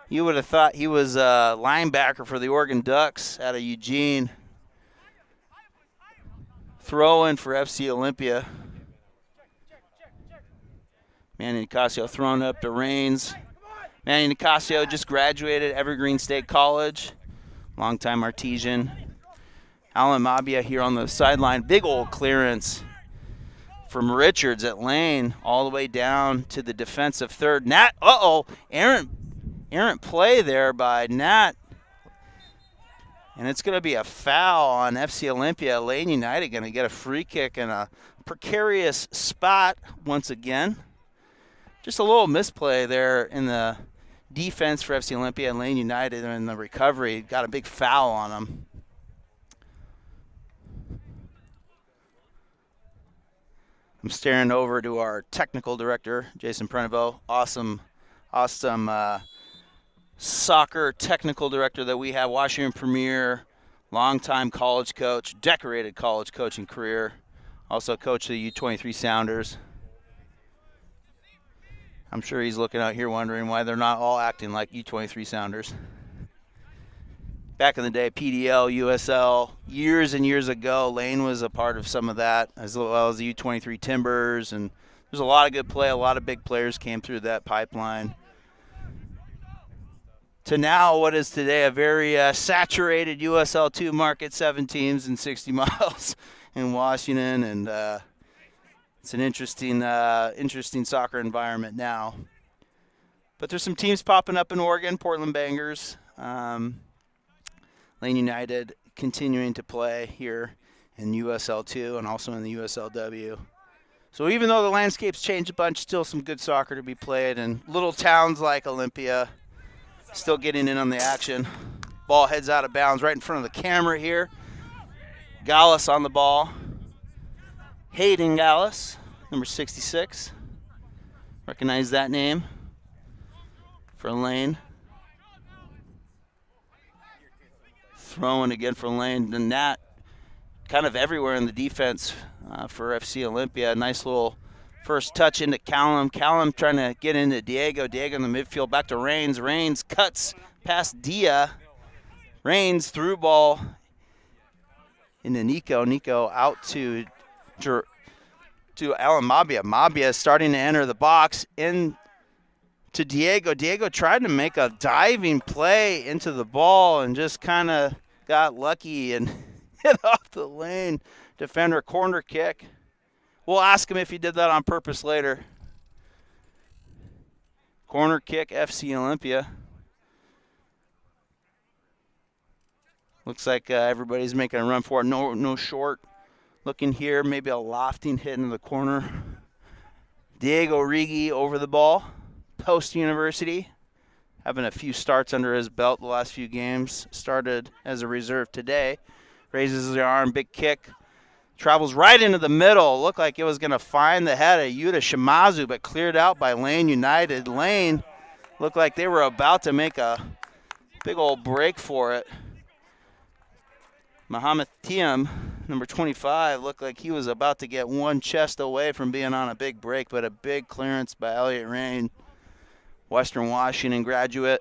You would have thought he was a linebacker for the Oregon Ducks out of Eugene. Throw in for FC Olympia. Manny Nicasio throwing up to Rains. Manny Nicasio just graduated Evergreen State College. Longtime Artesian. Alan Mabia here on the sideline. Big old clearance from Richards at Lane all the way down to the defensive third. Nat, errant play there by Nat. And it's going to be a foul on FC Olympia. Lane United going to get a free kick in a precarious spot once again. Just a little misplay there in the defense for FC Olympia, and Lane United in the recovery got a big foul on them. I'm staring over to our technical director, Jason Preniveau. Awesome soccer technical director that we have, Washington Premier, longtime college coach, decorated college coaching career, also coach of the U23 Sounders. I'm sure he's looking out here wondering why they're not all acting like U23 Sounders. Back in the day, PDL, USL, years and years ago, Lane was a part of some of that, as well as the U23 Timbers, and there's a lot of good play. A lot of big players came through that pipeline. To now, what is today a very saturated USL 2 market, 7 teams and 60 miles in Washington, and it's an interesting soccer environment now. But there's some teams popping up in Oregon, Portland Bangers, Lane United continuing to play here in USL 2 and also in the USLW. So even though the landscape's changed a bunch, still some good soccer to be played, and little towns like Olympia still getting in on the action. Ball heads out of bounds right in front of the camera here. Gallus on the ball. Hayden Gallus, number 66. Recognize that name for Lane. Throwing again for Lane. The Nat kind of everywhere in the defense for FC Olympia. Nice little first touch into Callum. Callum trying to get into Diego. Diego in the midfield. Back to Rains. Rains cuts past Dia. Rains through ball into Nico. Nico out to Alan Mabia. Mabia starting to enter the box in to Diego. Diego tried to make a diving play into the ball and just kind of got lucky and hit off the lane. Defender corner kick. We'll ask him if he did that on purpose later. Corner kick, FC Olympia. Looks like everybody's making a run for it. No short looking here. Maybe a lofting hit into the corner. Diego Rigi over the ball. Post University. Having a few starts under his belt the last few games. Started as a reserve today. Raises the arm, big kick. Travels right into the middle. Looked like it was going to find the head of Yuta Shimazu, but cleared out by Lane United. Lane looked like they were about to make a big old break for it. Mohamed Tiam, number 25, looked like he was about to get one chest away from being on a big break, but a big clearance by Elliot Rain. Western Washington graduate.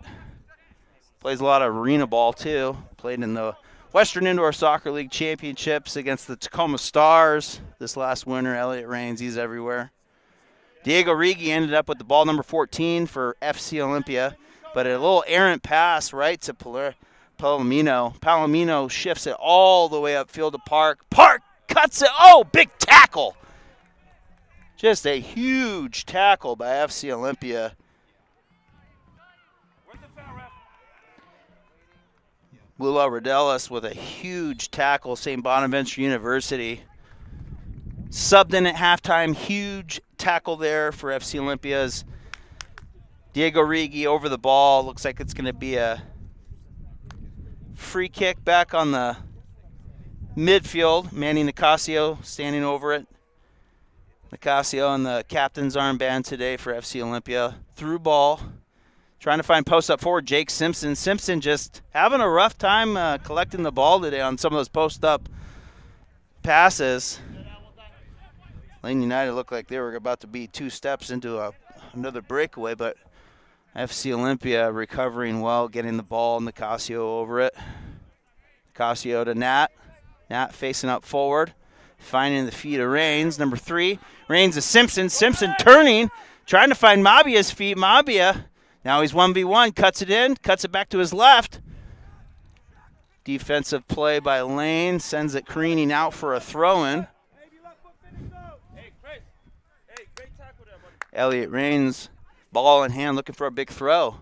Plays a lot of arena ball, too. Played in the Western Indoor Soccer League Championships against the Tacoma Stars this last winter. Elliot Rains, he's everywhere. Diego Rigi ended up with the ball, number 14 for FC Olympia, but a little errant pass right to Palomino. Palomino shifts it all the way upfield to Park. Park cuts it. Oh, big tackle. Just a huge tackle by FC Olympia. Lula Rodelis with a huge tackle, St. Bonaventure University. Subbed in at halftime, huge tackle there for FC Olympia's. Diego Rigi over the ball. Looks like it's going to be a free kick back on the midfield. Manny Nicasio standing over it. Nicasio in the captain's armband today for FC Olympia. Through ball. Trying to find post up forward, Jake Simpson. Simpson just having a rough time collecting the ball today on some of those post up passes. Lane United looked like they were about to be 2 steps into another breakaway, but FC Olympia recovering well, getting the ball, Nicasio over it. Nicasio to Nat. Nat facing up forward, finding the feet of Rains, number 3. Rains to Simpson. Simpson turning, trying to find Mabia's feet. Mabia. Now he's 1v1, cuts it in, cuts it back to his left. Defensive play by Lane, sends it careening out for a throw-in. Elliot Rains, ball in hand, looking for a big throw.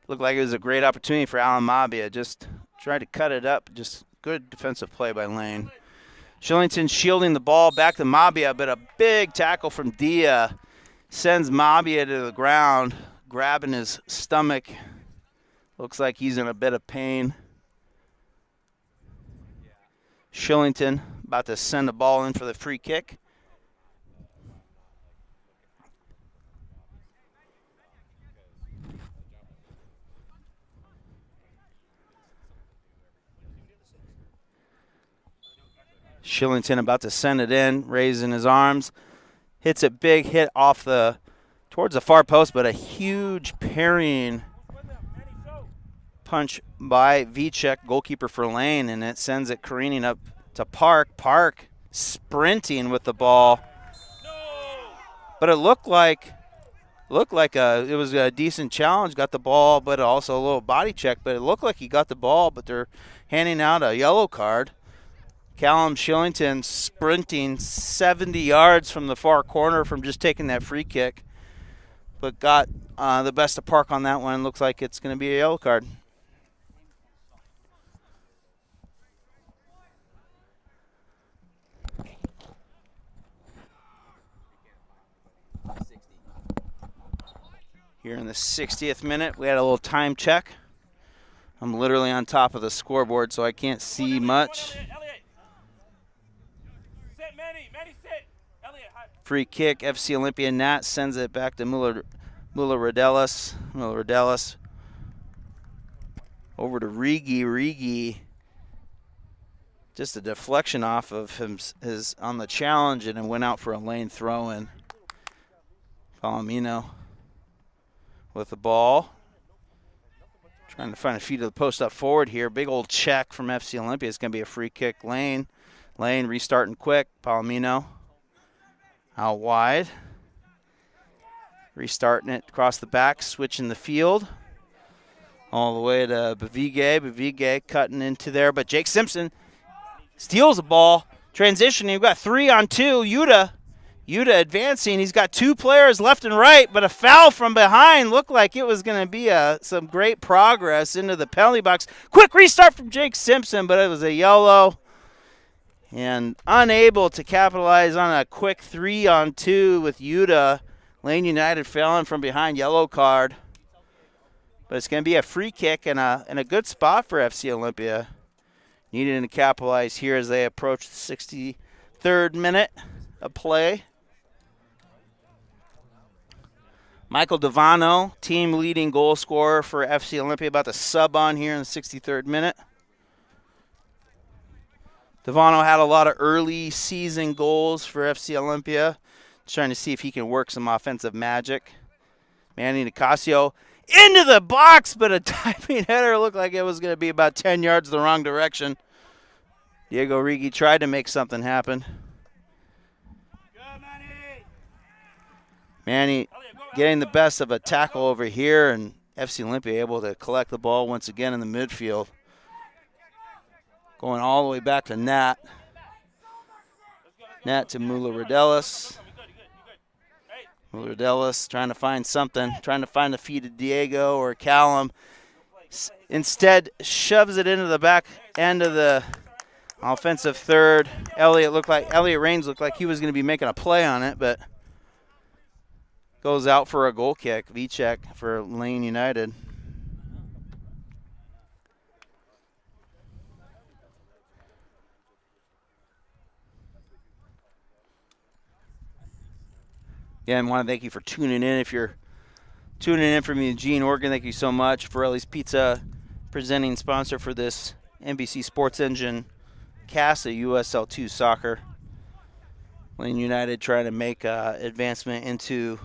Looked like it was a great opportunity for Alan Mabia. Just tried to cut it up, just good defensive play by Lane. Shillington shielding the ball back to Mabia, but a big tackle from Dia sends Mabia to the ground. Grabbing his stomach. Looks like he's in a bit of pain. Shillington about to send the ball in for the free kick. Shillington about to send it in, raising his arms. Hits a big hit off the towards the far post, but a huge parrying punch by Vicek, goalkeeper for Lane, and it sends it careening up to Park. Park sprinting with the ball, but it looked like it was a decent challenge. Got the ball, but also a little body check. But it looked like he got the ball, but they're handing out a yellow card. Callum Shillington sprinting 70 yards from the far corner from just taking that free kick, but got the best of Park on that one. Looks like it's going to be a yellow card. Here in the 60th minute, we had a little time check. I'm literally on top of the scoreboard, so I can't see much. Free kick, FC Olympia. Nat sends it back to Muller-Rodelis. Muller-Rodelis over to Rigi. Rigi, just a deflection off of his on the challenge, and it went out for a lane throw-in. Palomino with the ball. Trying to find a feet of the post up forward here. Big old check from FC Olympia. It's going to be a free kick. Lane restarting quick. Palomino out wide. Restarting it across the back. Switching the field. All the way to Bavige. Bavige cutting into there. But Jake Simpson steals the ball. Transitioning. We've got 3-on-2. Yuta advancing. He's got two players left and right, but a foul from behind. Looked like it was going to be some great progress into the penalty box. Quick restart from Jake Simpson, but it was a yellow. And unable to capitalize on a quick 3-on-2 with Yuta. Lane United failing from behind, yellow card. But it's going to be a free kick and a good spot for FC Olympia. Needing to capitalize here as they approach the 63rd minute of play. Michael Devano, team leading goal scorer for FC Olympia, about to sub on here in the 63rd minute. Devano had a lot of early season goals for FC Olympia. Just trying to see if he can work some offensive magic. Manny Nicasio into the box, but a diving header looked like it was going to be about 10 yards the wrong direction. Diego Rigi tried to make something happen. Manny getting the best of a tackle over here, and FC Olympia able to collect the ball once again in the midfield. Going all the way back to Nat. Nat to Muller-Rodelis. Muller-Rodelis trying to find something, trying to find the feet of Diego or Callum. Instead, shoves it into the back end of the offensive third. Elliot Raines looked like he was going to be making a play on it, but goes out for a goal kick. Vicek for Lane United. Again, I want to thank you for tuning in. If you're tuning in from Eugene, Oregon, thank you so much. Forelli's Pizza, presenting sponsor for this NBC Sports Engine cast of USL 2 soccer. Lane United trying to make advancement into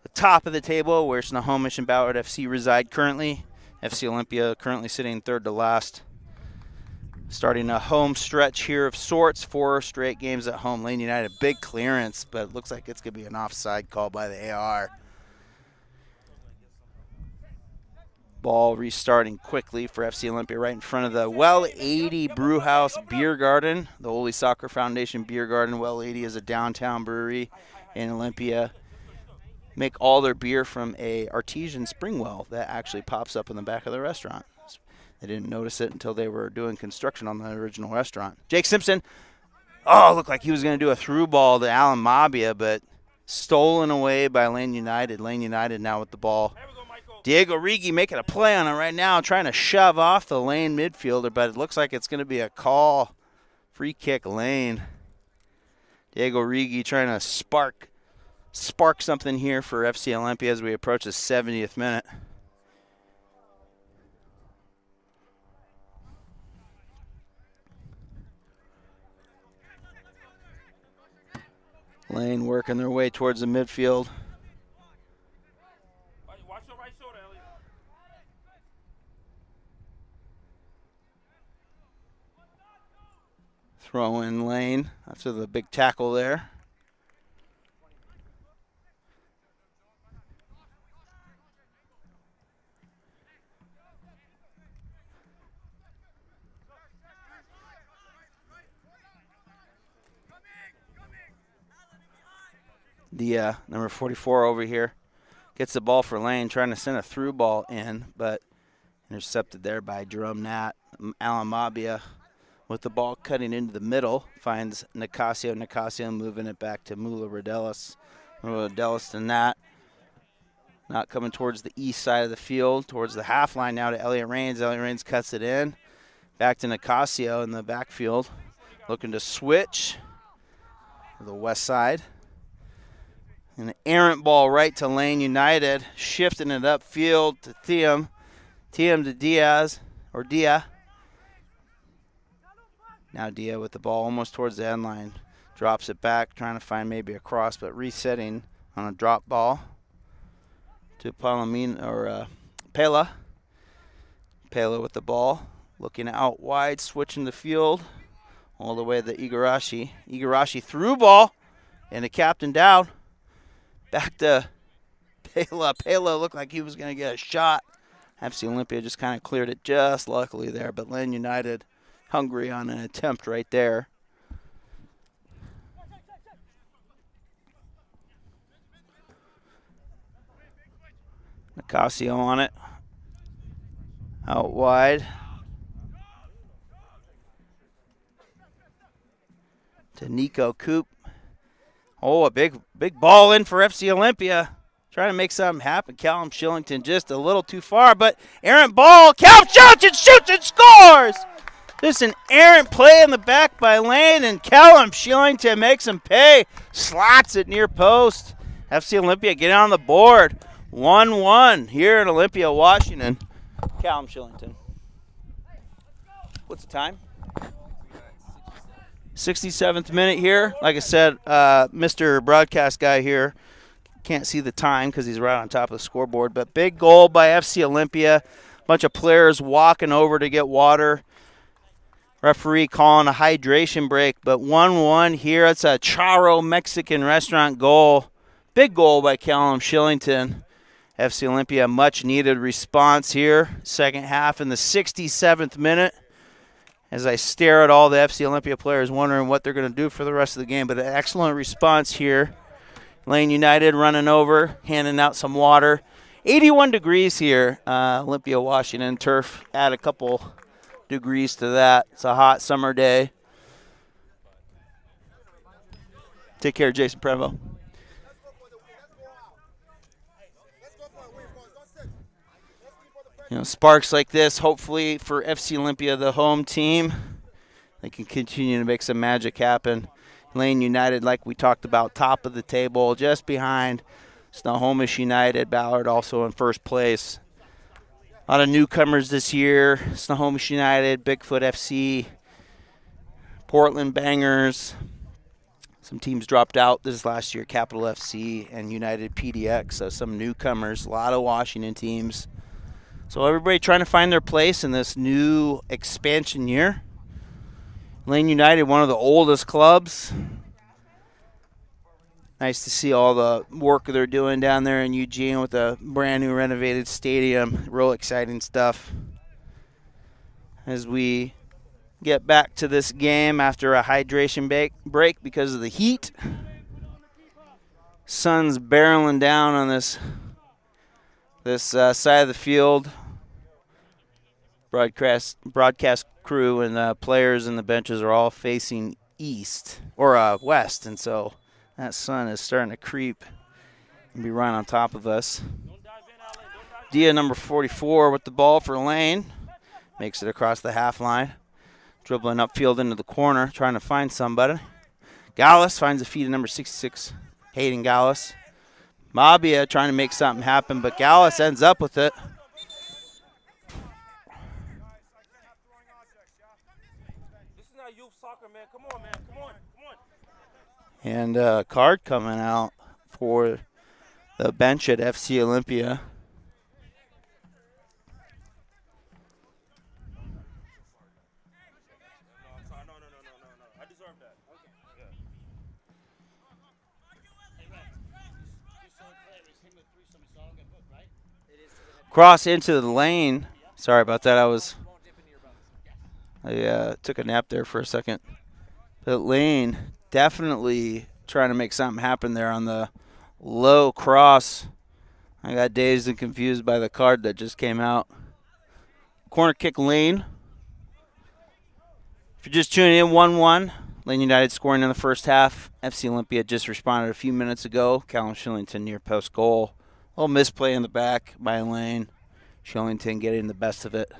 the top of the table, where Snohomish and Ballard FC reside currently. FC Olympia currently sitting third to last. Starting a home stretch here of sorts, 4 straight games at home. Lane United, big clearance, but it looks like it's going to be an offside call by the AR. Ball restarting quickly for FC Olympia right in front of the Well 80 Brewhouse Beer Garden, the Holy Soccer Foundation Beer Garden. Well 80 is a downtown brewery in Olympia. Make all their beer from a artesian spring well that actually pops up in the back of the restaurant. They didn't notice it until they were doing construction on the original restaurant. Jake Simpson, looked like he was going to do a through ball to Alan Mabia, but stolen away by Lane United. Lane United now with the ball. Diego Rigi making a play on it right now, trying to shove off the Lane midfielder, but it looks like it's going to be a call. Free kick Lane. Diego Rigi trying to spark something here for FC Olympia as we approach the 70th minute. Lane working their way towards the midfield. Throw in lane after the big tackle there. The number 44 over here gets the ball for lane, trying to send a through ball in, but intercepted there by Jerome Nat. Alan Mabia with the ball cutting into the middle, finds Nicasio. Nicasio moving it back to Mula Rodelis. Rodelis to Nat. Not coming towards the east side of the field, towards the half line now to Elliot Rains. Elliot Rains cuts it in. Back to Nicasio in the backfield. Looking to switch to the west side. An errant ball right to Lane United. Shifting it upfield to Thiem. Thiem to Diaz, or Dia. Now Dia with the ball almost towards the end line. Drops it back, trying to find maybe a cross, but resetting on a drop ball to Pela. Pela with the ball, looking out wide, switching the field all the way to Igarashi. Igarashi through ball, and the captain down. Back to Pela. Pela looked like he was going to get a shot. FC Olympia just kind of cleared it just luckily there, but Lane United hungry on an attempt right there. Nicasio on it. Out wide. To Nico Coop. Oh, a big ball in for FC Olympia. Trying to make something happen. Callum Shillington just a little too far, but errant ball. Callum Shillington shoots and scores! Just an errant play in the back by Lane, and Callum Shillington makes him pay. Slots it near post. FC Olympia getting on the board. 1-1 here in Olympia, Washington. Callum Shillington. What's the time? 67th minute here. Like I said, Mr. Broadcast guy here can't see the time because he's right on top of the scoreboard. But big goal by FC Olympia. Bunch of players walking over to get water. Referee calling a hydration break. But 1-1 here. It's a Charo Mexican restaurant goal. Big goal by Callum Shillington. FC Olympia, much needed response here. Second half in the 67th minute. As I stare at all the FC Olympia players wondering what they're going to do for the rest of the game. But an excellent response here. Lane United running over, handing out some water. 81 degrees here, Olympia, Washington. Turf add a couple degrees to that. It's a hot summer day. Take care, Jason Prevo. You know, sparks like this, hopefully for FC Olympia, the home team, they can continue to make some magic happen. Lane United, like we talked about, top of the table, just behind Snohomish United. Ballard also in first place. A lot of newcomers this year. Snohomish United, Bigfoot FC, Portland Bangers. Some teams dropped out this last year, Capital FC and United PDX. So some newcomers, a lot of Washington teams. So everybody trying to find their place in this new expansion year. Lane United, one of the oldest clubs. Nice to see all the work they're doing down there in Eugene with a brand new renovated stadium. Real exciting stuff. As we get back to this game after a hydration break because of the heat. Sun's barreling down on this side of the field. Broadcast crew and players and the benches are all facing east or west, and so that sun is starting to creep and be right on top of us. Dia, number 44, with the ball for Lane. Makes it across the half line. Dribbling upfield into the corner, trying to find somebody. Gallus finds the feet of number 66, Hayden Gallus. Mabia trying to make something happen, but Gallus ends up with it. This is not youth soccer, man. Come on, man. Come on. Come on. And a card coming out for the bench at FC Olympia. No. I Cross into the lane. Sorry about that. I took a nap there for a second. But Lane definitely trying to make something happen there on the low cross. I got dazed and confused by the card that just came out. Corner kick Lane. If you're just tuning in, 1-1. Lane United scoring in the first half. FC Olympia just responded a few minutes ago. Callum Shillington near post goal. A little misplay in the back by Lane. Shillington getting the best of it.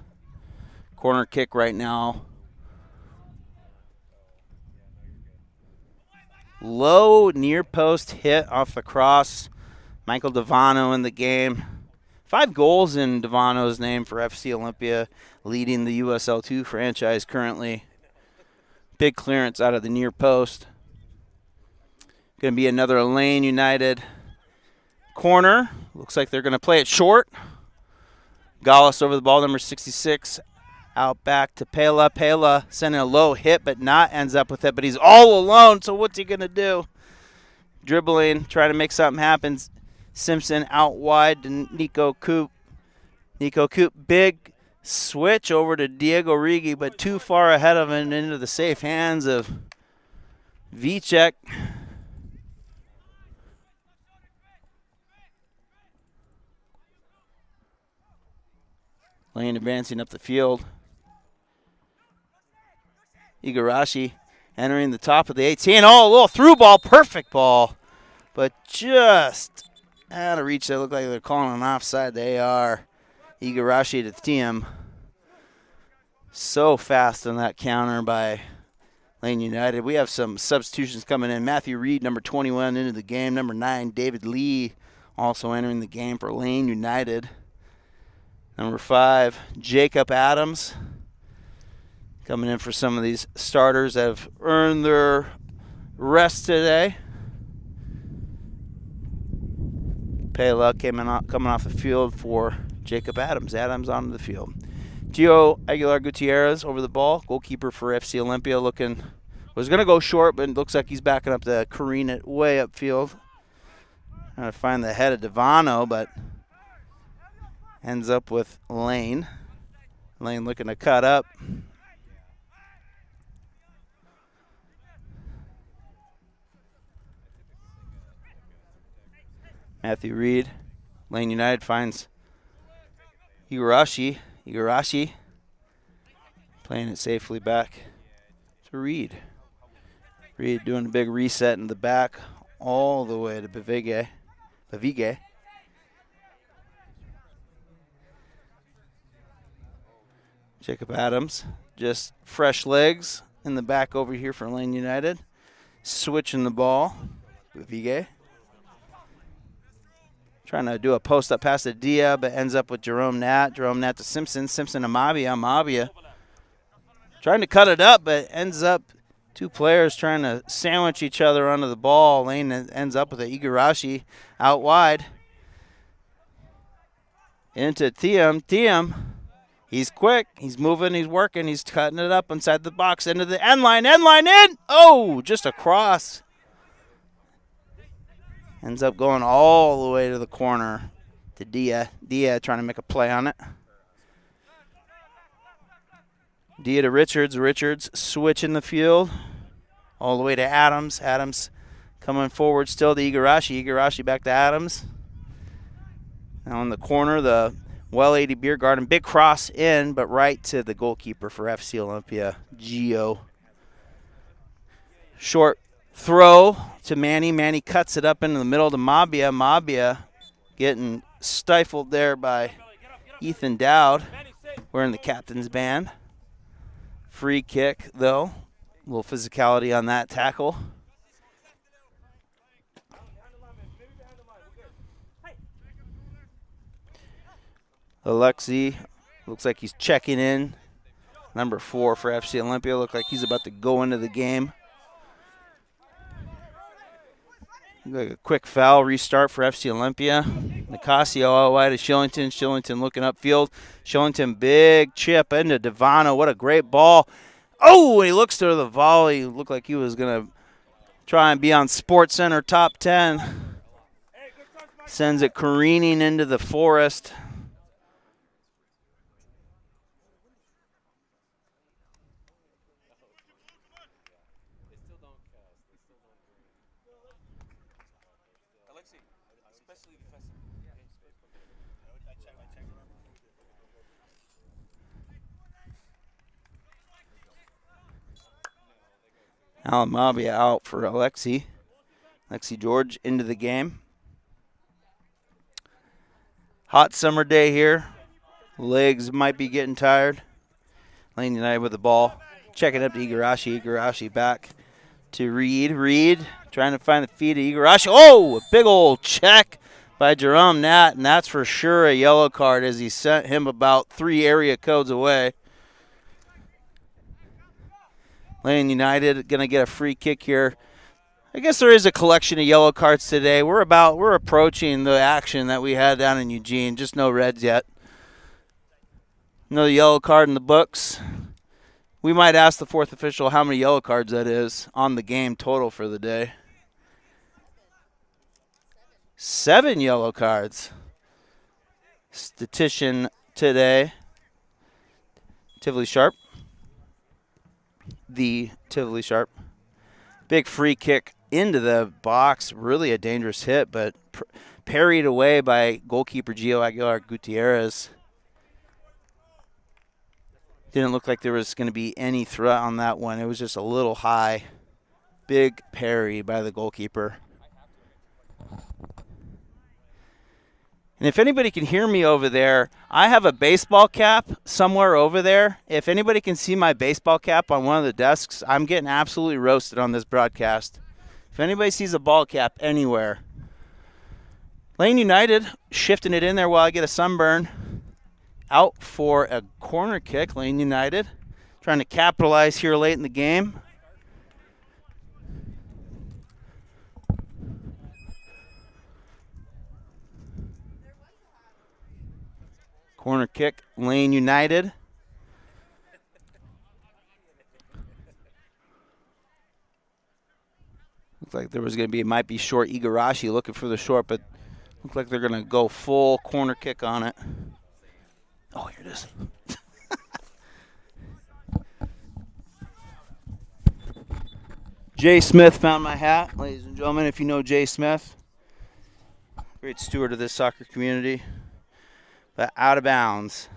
Corner kick right now. Low near post hit off the cross. Michael Devano in the game. 5 goals in Devano's name for FC Olympia, leading the USL 2 franchise currently. Big clearance out of the near post. Going to be another Lane United corner. Looks like they're going to play it short. Gallus over the ball, number 66. Out back to Pela. Pela sending a low hit, but not ends up with it. But he's all alone, so what's he going to do? Dribbling, trying to make something happen. Simpson out wide to Nico Coop. Nico Coop, big switch over to Diego Rigi, but too far ahead of him into the safe hands of Vicek. Lane advancing up the field. Igarashi entering the top of the 18. Oh, a little through ball, perfect ball. But just out of reach. They look like they're calling an offside. They are. Igarashi to Thiem. So fast on that counter by Lane United. We have some substitutions coming in. Matthew Reed, number 21, into the game. Number 9, David Lee, also entering the game for Lane United. Number 5, Jacob Adams, coming in for some of these starters that have earned their rest today. Pela coming off the field for Jacob Adams. Adams onto the field. Gio Aguilar Gutierrez over the ball. Goalkeeper for FC Olympia was going to go short, but it looks like he's backing up to careen it way upfield. Trying to find the head of Devano, but ends up with Lane. Lane looking to cut up. Matthew Reed. Lane United finds Igarashi. Igarashi playing it safely back to Reed. Reed doing a big reset in the back all the way to Bavige. Jacob Adams, just fresh legs in the back over here for Lane United. Switching the ball. Bavige. Trying to do a post-up pass to Dia, but ends up with Jerome Nat. Jerome Nat to Simpson. Simpson to Mabia. Mabia trying to cut it up, but ends up two players trying to sandwich each other onto the ball. Lane ends up with an Igarashi out wide. Into Thiem. Thiem, he's quick. He's moving. He's working. He's cutting it up inside the box. Into the end line. End line in. Oh, just a cross. Ends up going all the way to the corner to Dia. Dia trying to make a play on it. Dia to Richards. Richards switching the field all the way to Adams. Adams coming forward still to Igarashi. Igarashi back to Adams. Now in the corner, the Well 80 Beer Garden. Big cross in, but right to the goalkeeper for FC Olympia, Gio. Short throw to Manny. Manny cuts it up into the middle to Mabia. Mabia getting stifled there by Ethan Dowd, wearing the captain's band. Free kick, though. A little physicality on that tackle. Alexi looks like he's checking in. Number 4 for FC Olympia. Looks like he's about to go into the game. Like a quick foul restart for FC Olympia. Nicasio out wide to Shillington. Shillington looking upfield. Shillington big chip into Devano. What a great ball. Oh, he looks to the volley. Looked like he was going to try and be on Sports Center top 10. Sends it careening into the forest. Alexi, especially defensive. Alamabi out for Alexi. Alexi George into the game. Hot summer day here. Legs might be getting tired. Lane United with the ball. Checking up to Igarashi. Igarashi back to Reed. Reed trying to find the feet of Igarashi. Oh, a big old check by Jerome Nat, and that's for sure a yellow card as he sent him about 3 area codes away. Lane United going to get a free kick here. I guess there is a collection of yellow cards today. We're approaching the action that we had down in Eugene. Just no reds yet. No yellow card in the books. We might ask the fourth official how many yellow cards that is on the game total for the day. 7 yellow cards. Statistician today, Tivoli Sharp. The Tivoli Sharp. Big free kick into the box. Really a dangerous hit, but parried away by goalkeeper Gio Aguilar Gutierrez. Didn't look like there was going to be any threat on that one. It was just a little high. Big parry by the goalkeeper. And if anybody can hear me over there, I have a baseball cap somewhere over there. If anybody can see my baseball cap on one of the desks, I'm getting absolutely roasted on this broadcast. If anybody sees a ball cap anywhere. Lane United shifting it in there while I get a sunburn. Out for a corner kick, Lane United. Trying to capitalize here late in the game. Corner kick, Lane United. Looks like there was going to be, it might be short. Igarashi looking for the short, but looks like they're going to go full corner kick on it. Oh, here it is. Jay Smith found my hat, ladies and gentlemen. If you know Jay Smith, great steward of this soccer community. But out of bounds.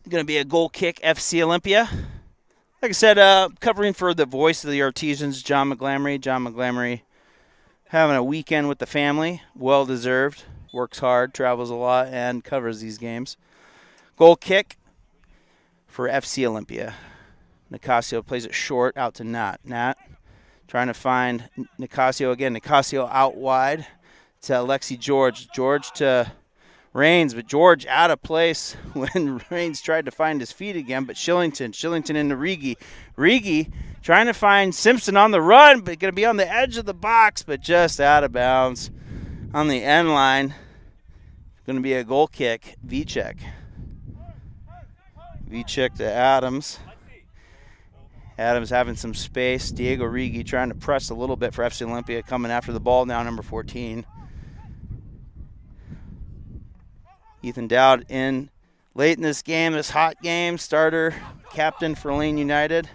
Going to be a goal kick, FC Olympia. Like I said, covering for the voice of the Artisans, John McGlamory. John McGlamory having a weekend with the family. Well-deserved. Works hard, travels a lot, and covers these games. Goal kick for FC Olympia. Nicasio plays it short out to Nat. Nat trying to find Nicasio again. Nicasio out wide to Alexi George. George to Rains, but George out of place when Rains tried to find his feet again. But Shillington into Rigi. Rigi trying to find Simpson on the run, but going to be on the edge of the box, but just out of bounds on the end line. Going to be a goal kick. Vicek. Vicek to Adams. Adams having some space. Diego Rigi trying to press a little bit for FC Olympia, coming after the ball now, number 14. Ethan Dowd in late in this game, this hot game, starter, captain for Lane United.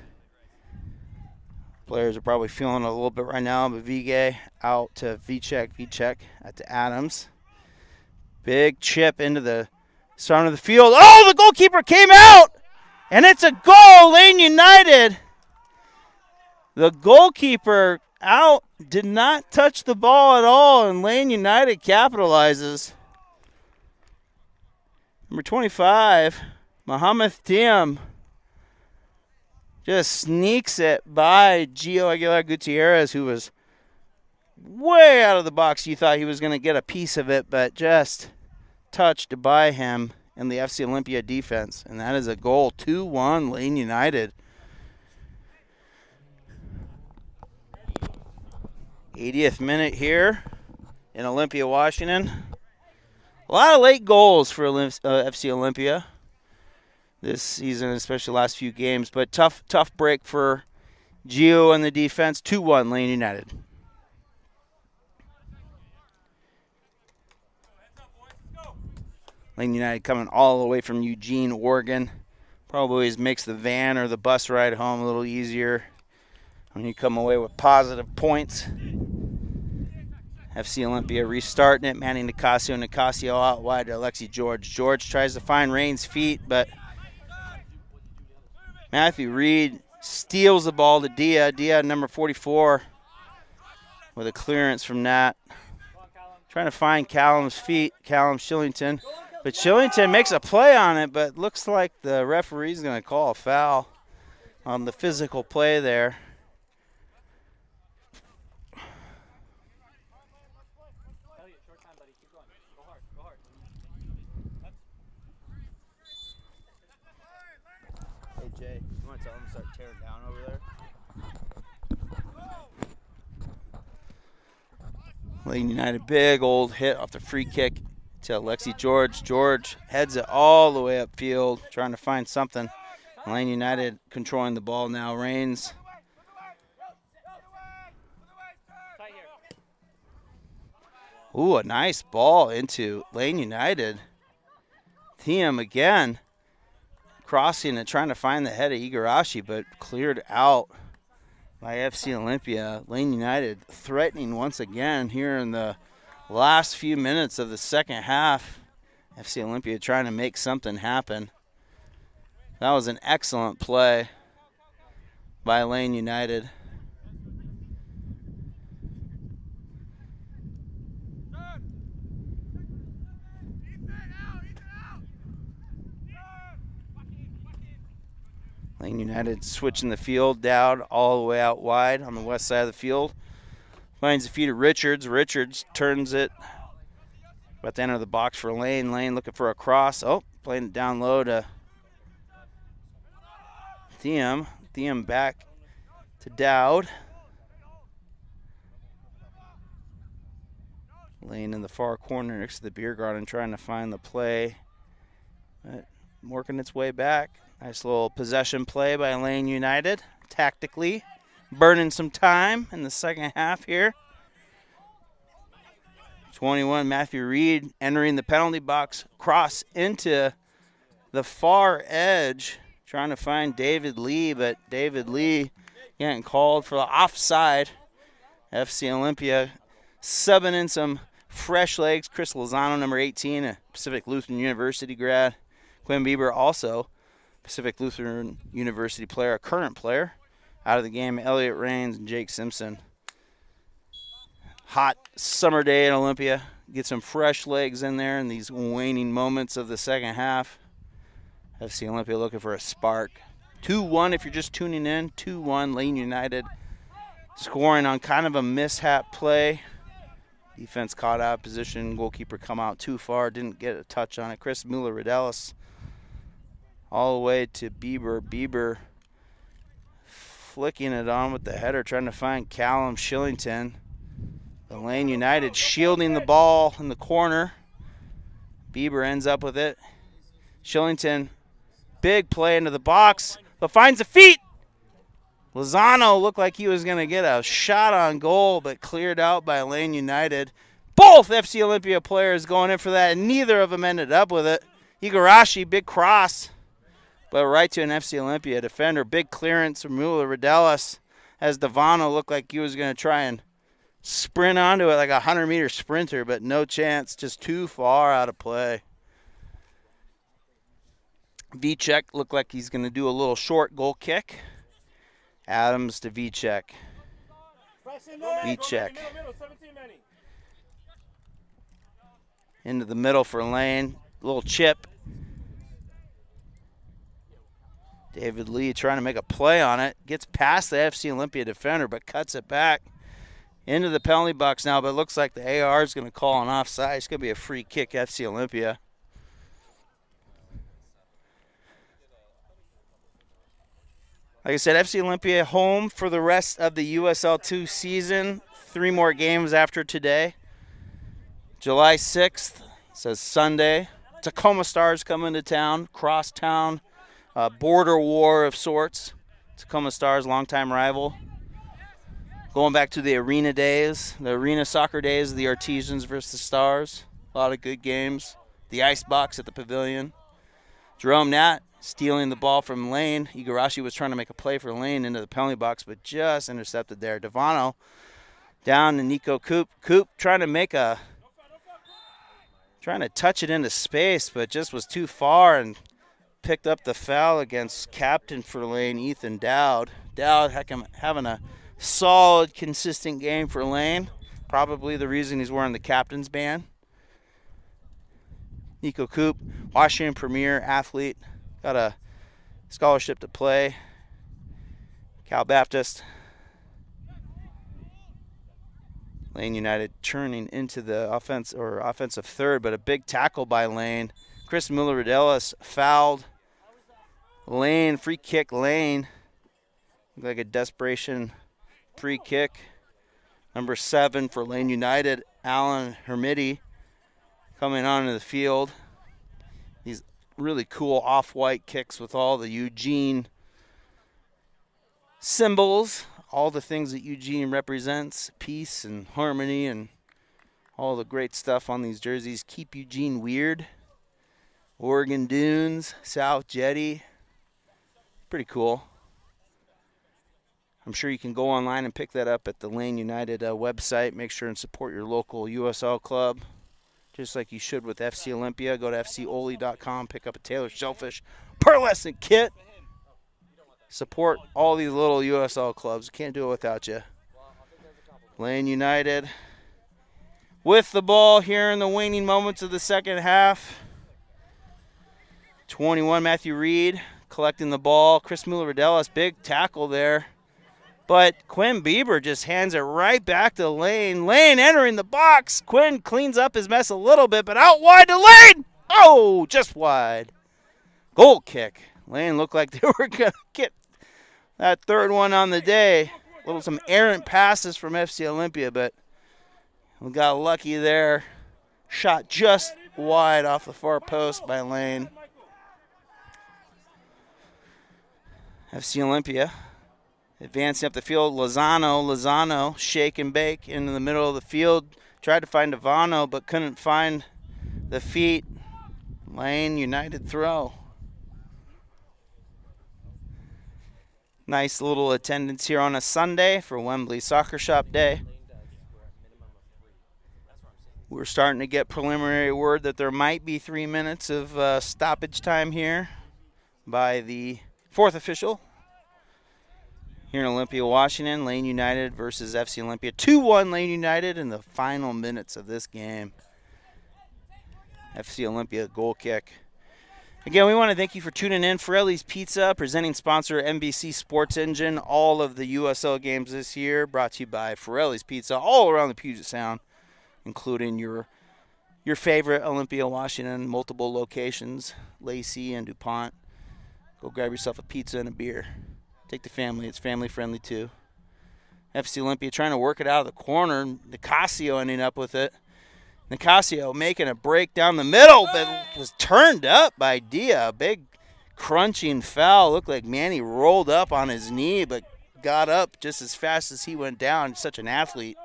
Players are probably feeling it a little bit right now, but Vigay out to Vicek out to Adams. Big chip into the center of the field. Oh, the goalkeeper came out, and it's a goal, Lane United. The goalkeeper out, did not touch the ball at all, and Lane United capitalizes. Number 25, Mohamed Thiam, just sneaks it by Gio Aguilar Gutierrez, who was way out of the box. You thought he was going to get a piece of it, but just touched by him in the FC Olympia defense. And that is a goal, 2-1 Lane United. 80th minute here in Olympia, Washington. A lot of late goals for FC Olympia this season, especially the last few games. But tough break for Gio and the defense. 2-1 Lane United. Lane United coming all the way from Eugene, Oregon. Probably always makes the van or the bus ride home a little easier when you come away with positive points. FC Olympia restarting it. Manny Nicasio out wide to Alexi George. George tries to find Rain's feet, but Matthew Reed steals the ball to Dia. Dia, number 44, with a clearance from Nat. Trying to find Callum's feet, Callum Shillington. But Shillington makes a play on it, but looks like the referee's going to call a foul on the physical play there. Hey, Jay, you want to tell him to start tearing down over there? Lane United, big old hit off the free kick to Alexi George. George heads it all the way upfield, trying to find something. Lane United controlling the ball now. Reigns. Ooh, a nice ball into Lane United. Thiem again crossing and trying to find the head of Igarashi, but cleared out by FC Olympia. Lane United threatening once again here in the last few minutes of the second half. FC Olympia trying to make something happen. That was an excellent play by Lane United. Lane United switching the field down all the way out wide on the west side of the field. Finds the feet of Richards. Richards turns it about to enter the box for Lane. Lane looking for a cross. Oh, playing it down low to Thiem. Thiem back to Dowd. Lane in the far corner next to the beer garden trying to find the play. But working its way back. Nice little possession play by Lane United. Tactically burning some time in the second half here. 21, Matthew Reed entering the penalty box. Cross into the far edge. Trying to find David Lee, but David Lee getting called for the offside. FC Olympia subbing in some fresh legs. Chris Lozano, number 18, a Pacific Lutheran University grad. Quinn Bieber, also Pacific Lutheran University player, a current player. Out of the game, Elliot Raines and Jake Simpson. Hot summer day in Olympia. Get some fresh legs in there in these waning moments of the second half. FC Olympia looking for a spark. 2-1 if you're just tuning in. 2-1, Lane United scoring on kind of a mishap play. Defense caught out of position. Goalkeeper come out too far. Didn't get a touch on it. Chris Mueller-Rodellis all the way to Bieber. Bieber flicking it on with the header, trying to find Callum Shillington. The Lane United shielding the ball in the corner. Bieber ends up with it. Shillington, big play into the box, but finds the feet. Lozano looked like he was going to get a shot on goal, but cleared out by Lane United. Both FC Olympia players going in for that, and neither of them ended up with it. Igarashi, big cross, but right to an FC Olympia defender. Big clearance from Mueller-Rodellis as Devano looked like he was going to try and sprint onto it like a 100-meter sprinter, but no chance, just too far out of play. Vicek looked like he's going to do a little short goal kick. Adams to Vicek. Vicek. Into the middle for Lane. Little chip. David Lee trying to make a play on it. Gets past the FC Olympia defender, but cuts it back into the penalty box now. But it looks like the AR is going to call an offside. It's going to be a free kick, FC Olympia. Like I said, FC Olympia home for the rest of the USL 2 season. 3 more games after today. July 6th, says Sunday. Tacoma Stars coming to town, cross-town, border war of sorts. Tacoma Stars, longtime rival. Going back to the arena days, the arena soccer days, the Artesians versus the Stars. A lot of good games. the ice box at the pavilion. Jerome Nat stealing the ball from Lane. Igarashi was trying to make a play for Lane into the penalty box, but just intercepted there. Devano down to Nico Coop. Coop trying to touch it into space, but just was too far and picked up the foul against captain for Lane, Ethan Dowd. Dowd having a solid, consistent game for Lane. Probably the reason he's wearing the captain's band. Nico Coop, Washington Premier athlete, got a scholarship to play. Cal Baptist. Lane United turning into the offensive third, but a big tackle by Lane. Chris Muller-Rodelis fouled Lane, free kick Lane. Looked like a desperation free kick. Number 7 for Lane United, Alan Hermity, coming onto the field. These really cool off-white kicks with all the Eugene symbols, all the things that Eugene represents, peace and harmony and all the great stuff on these jerseys. Keep Eugene Weird, Oregon Dunes, South Jetty. Pretty cool. I'm sure you can go online and pick that up at the Lane United website. Make sure and support your local USL club, just like you should with FC Olympia. Go to fcoli.com, pick up a Taylor Shellfish pearlescent kit. Support all these little USL clubs. Can't do it without you. Lane United with the ball here in the waning moments of the second half. 21, Matthew Reed collecting the ball. Chris Muller-Rodelis, big tackle there. But Quinn Bieber just hands it right back to Lane. Lane entering the box. Quinn cleans up his mess a little bit, but out wide to Lane. Oh, just wide. Goal kick. Lane looked like they were going to get that third one on the day. Some errant passes from FC Olympia, but we got lucky there. Shot just wide off the far post by Lane. FC Olympia advancing up the field. Lozano, shake and bake into the middle of the field. Tried to find Devano, but couldn't find the feet. Lane United throw. Nice little attendance here on a Sunday for Wembley Soccer Shop Day. We're starting to get preliminary word that there might be 3 minutes of stoppage time here by the 4th official. Here in Olympia, Washington, Lane United versus FC Olympia. 2-1 Lane United in the final minutes of this game. FC Olympia goal kick. Again, we want to thank you for tuning in. Forelli's Pizza, presenting sponsor NBC Sports Engine. All of the USL games this year brought to you by Forelli's Pizza all around the Puget Sound, including your favorite Olympia, Washington, multiple locations, Lacey and DuPont. Go grab yourself a pizza and a beer. Take the family. It's family friendly too. FC Olympia trying to work it out of the corner. Nicasio ending up with it. Nicasio making a break down the middle, but was turned up by Dia. Big crunching foul. Looked like Manny rolled up on his knee, but got up just as fast as he went down. Such an athlete.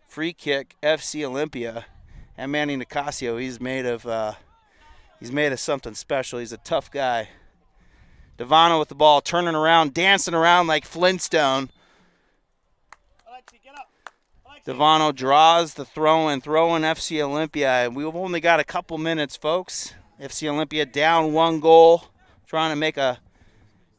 Free kick, FC Olympia. And Manny Nicasio, he's made of something special. He's a tough guy. Devano with the ball, turning around, dancing around like Flintstone. Devano draws the throw-in FC Olympia. We've only got a couple minutes, folks. FC Olympia down 1 goal, trying to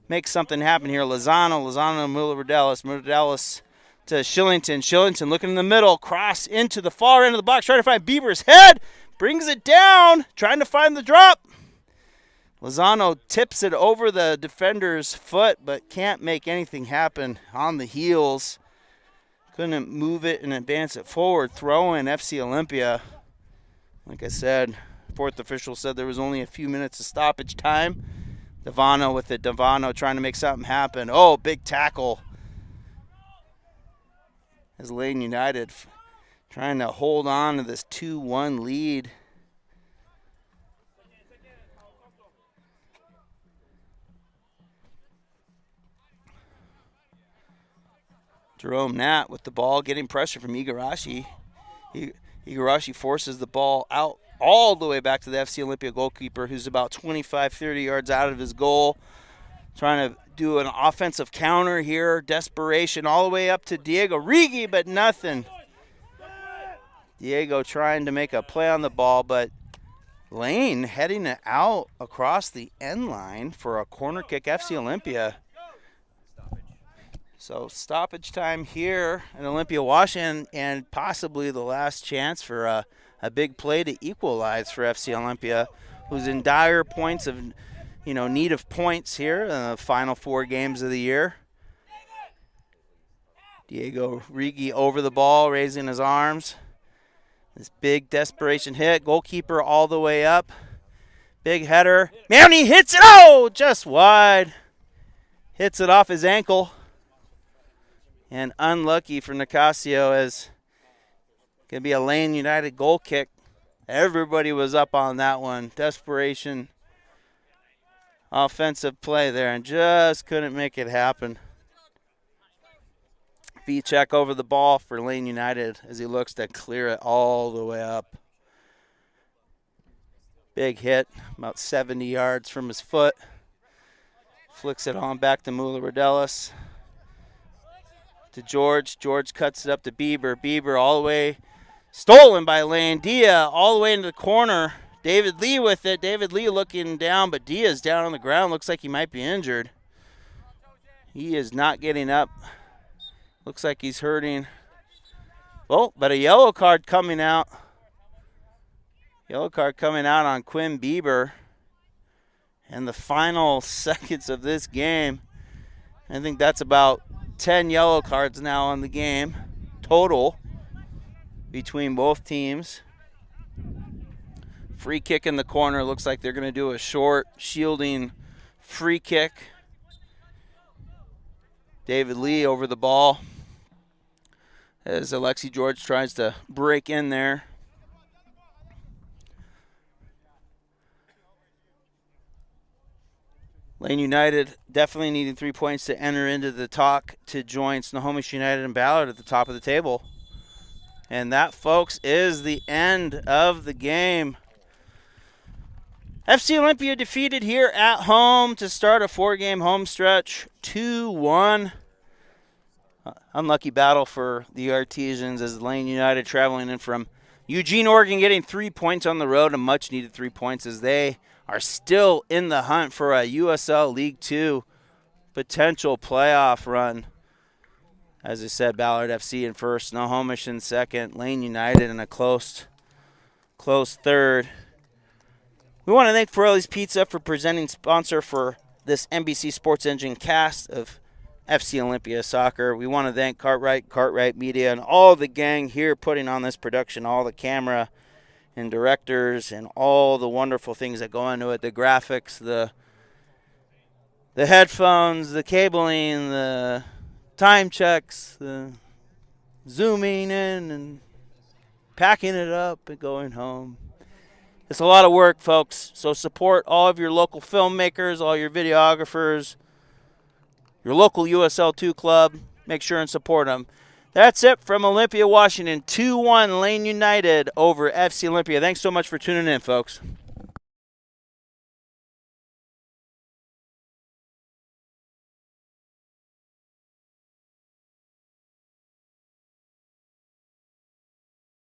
make something happen here. Lozano, Muller-Rodelis to Shillington. Shillington looking in the middle, cross into the far end of the box, trying to find Bieber's head, brings it down, trying to find the drop. Lozano tips it over the defender's foot, but can't make anything happen on the heels. Couldn't move it and advance it forward. Throw in FC Olympia. Like I said, 4th official said there was only a few minutes of stoppage time. Devano with it. Devano trying to make something happen. Oh, big tackle. As Lane United trying to hold on to this 2-1 lead. Jerome Nat with the ball, getting pressure from Igarashi. Igarashi forces the ball out all the way back to the FC Olympia goalkeeper, who's about 25, 30 yards out of his goal. Trying to do an offensive counter here. Desperation all the way up to Diego Rigi, but nothing. Diego trying to make a play on the ball, but Lane heading it out across the end line for a corner kick, FC Olympia. So stoppage time here in Olympia, Washington, and possibly the last chance for a big play to equalize for FC Olympia, who's in dire points of, need of points here in the final 4 games of the year. Diego Rigi over the ball, raising his arms. This big desperation hit. Goalkeeper all the way up. Big header. Man, he hits it. Oh, just wide. Hits it off his ankle. And unlucky for Nicasio, as going to be a Lane United goal kick. Everybody was up on that one. Desperation. Offensive play there, and just couldn't make it happen. V-check over the ball for Lane United as he looks to clear it all the way up. Big hit, about 70 yards from his foot. Flicks it on back to Muller-Rodelis. To George. George cuts it up to Bieber. Bieber all the way. Stolen by Lane. Dia all the way into the corner. David Lee with it. David Lee looking down, but Dia's down on the ground. Looks like he might be injured. He is not getting up. Looks like he's hurting. Oh, but a yellow card coming out. Yellow card coming out on Quinn Bieber. And the final seconds of this game. I think that's about 10 yellow cards now on the game total between both teams. Free kick in the corner. Looks like they're going to do a short shielding free kick. David Lee over the ball as Alexi George tries to break in there. Lane United definitely needing 3 points to enter into the talk to join Snohomish United and Ballard at the top of the table. And that, folks, is the end of the game. FC Olympia defeated here at home to start a 4-game home stretch, 2-1. Unlucky battle for the Artesians as Lane United traveling in from Eugene, Oregon, getting 3 points on the road, a much-needed 3 points as they are still in the hunt for a USL League 2 potential playoff run. As I said, Ballard FC in first, Snohomish in second, Lane United in a close third. We want to thank Pirelli's Pizza for presenting sponsor for this NBC Sports Engine cast of FC Olympia Soccer. We want to thank Cartwright Media, and all the gang here putting on this production, all the camera and directors and all the wonderful things that go into it, the graphics, the headphones, the cabling, the time checks, the zooming in and packing it up and going home. It's a lot of work, folks, so support all of your local filmmakers, all your videographers, your local USL 2 club. Make sure and support them. That's it from Olympia, Washington. 2-1 Lane United over FC Olympia. Thanks so much for tuning in, folks.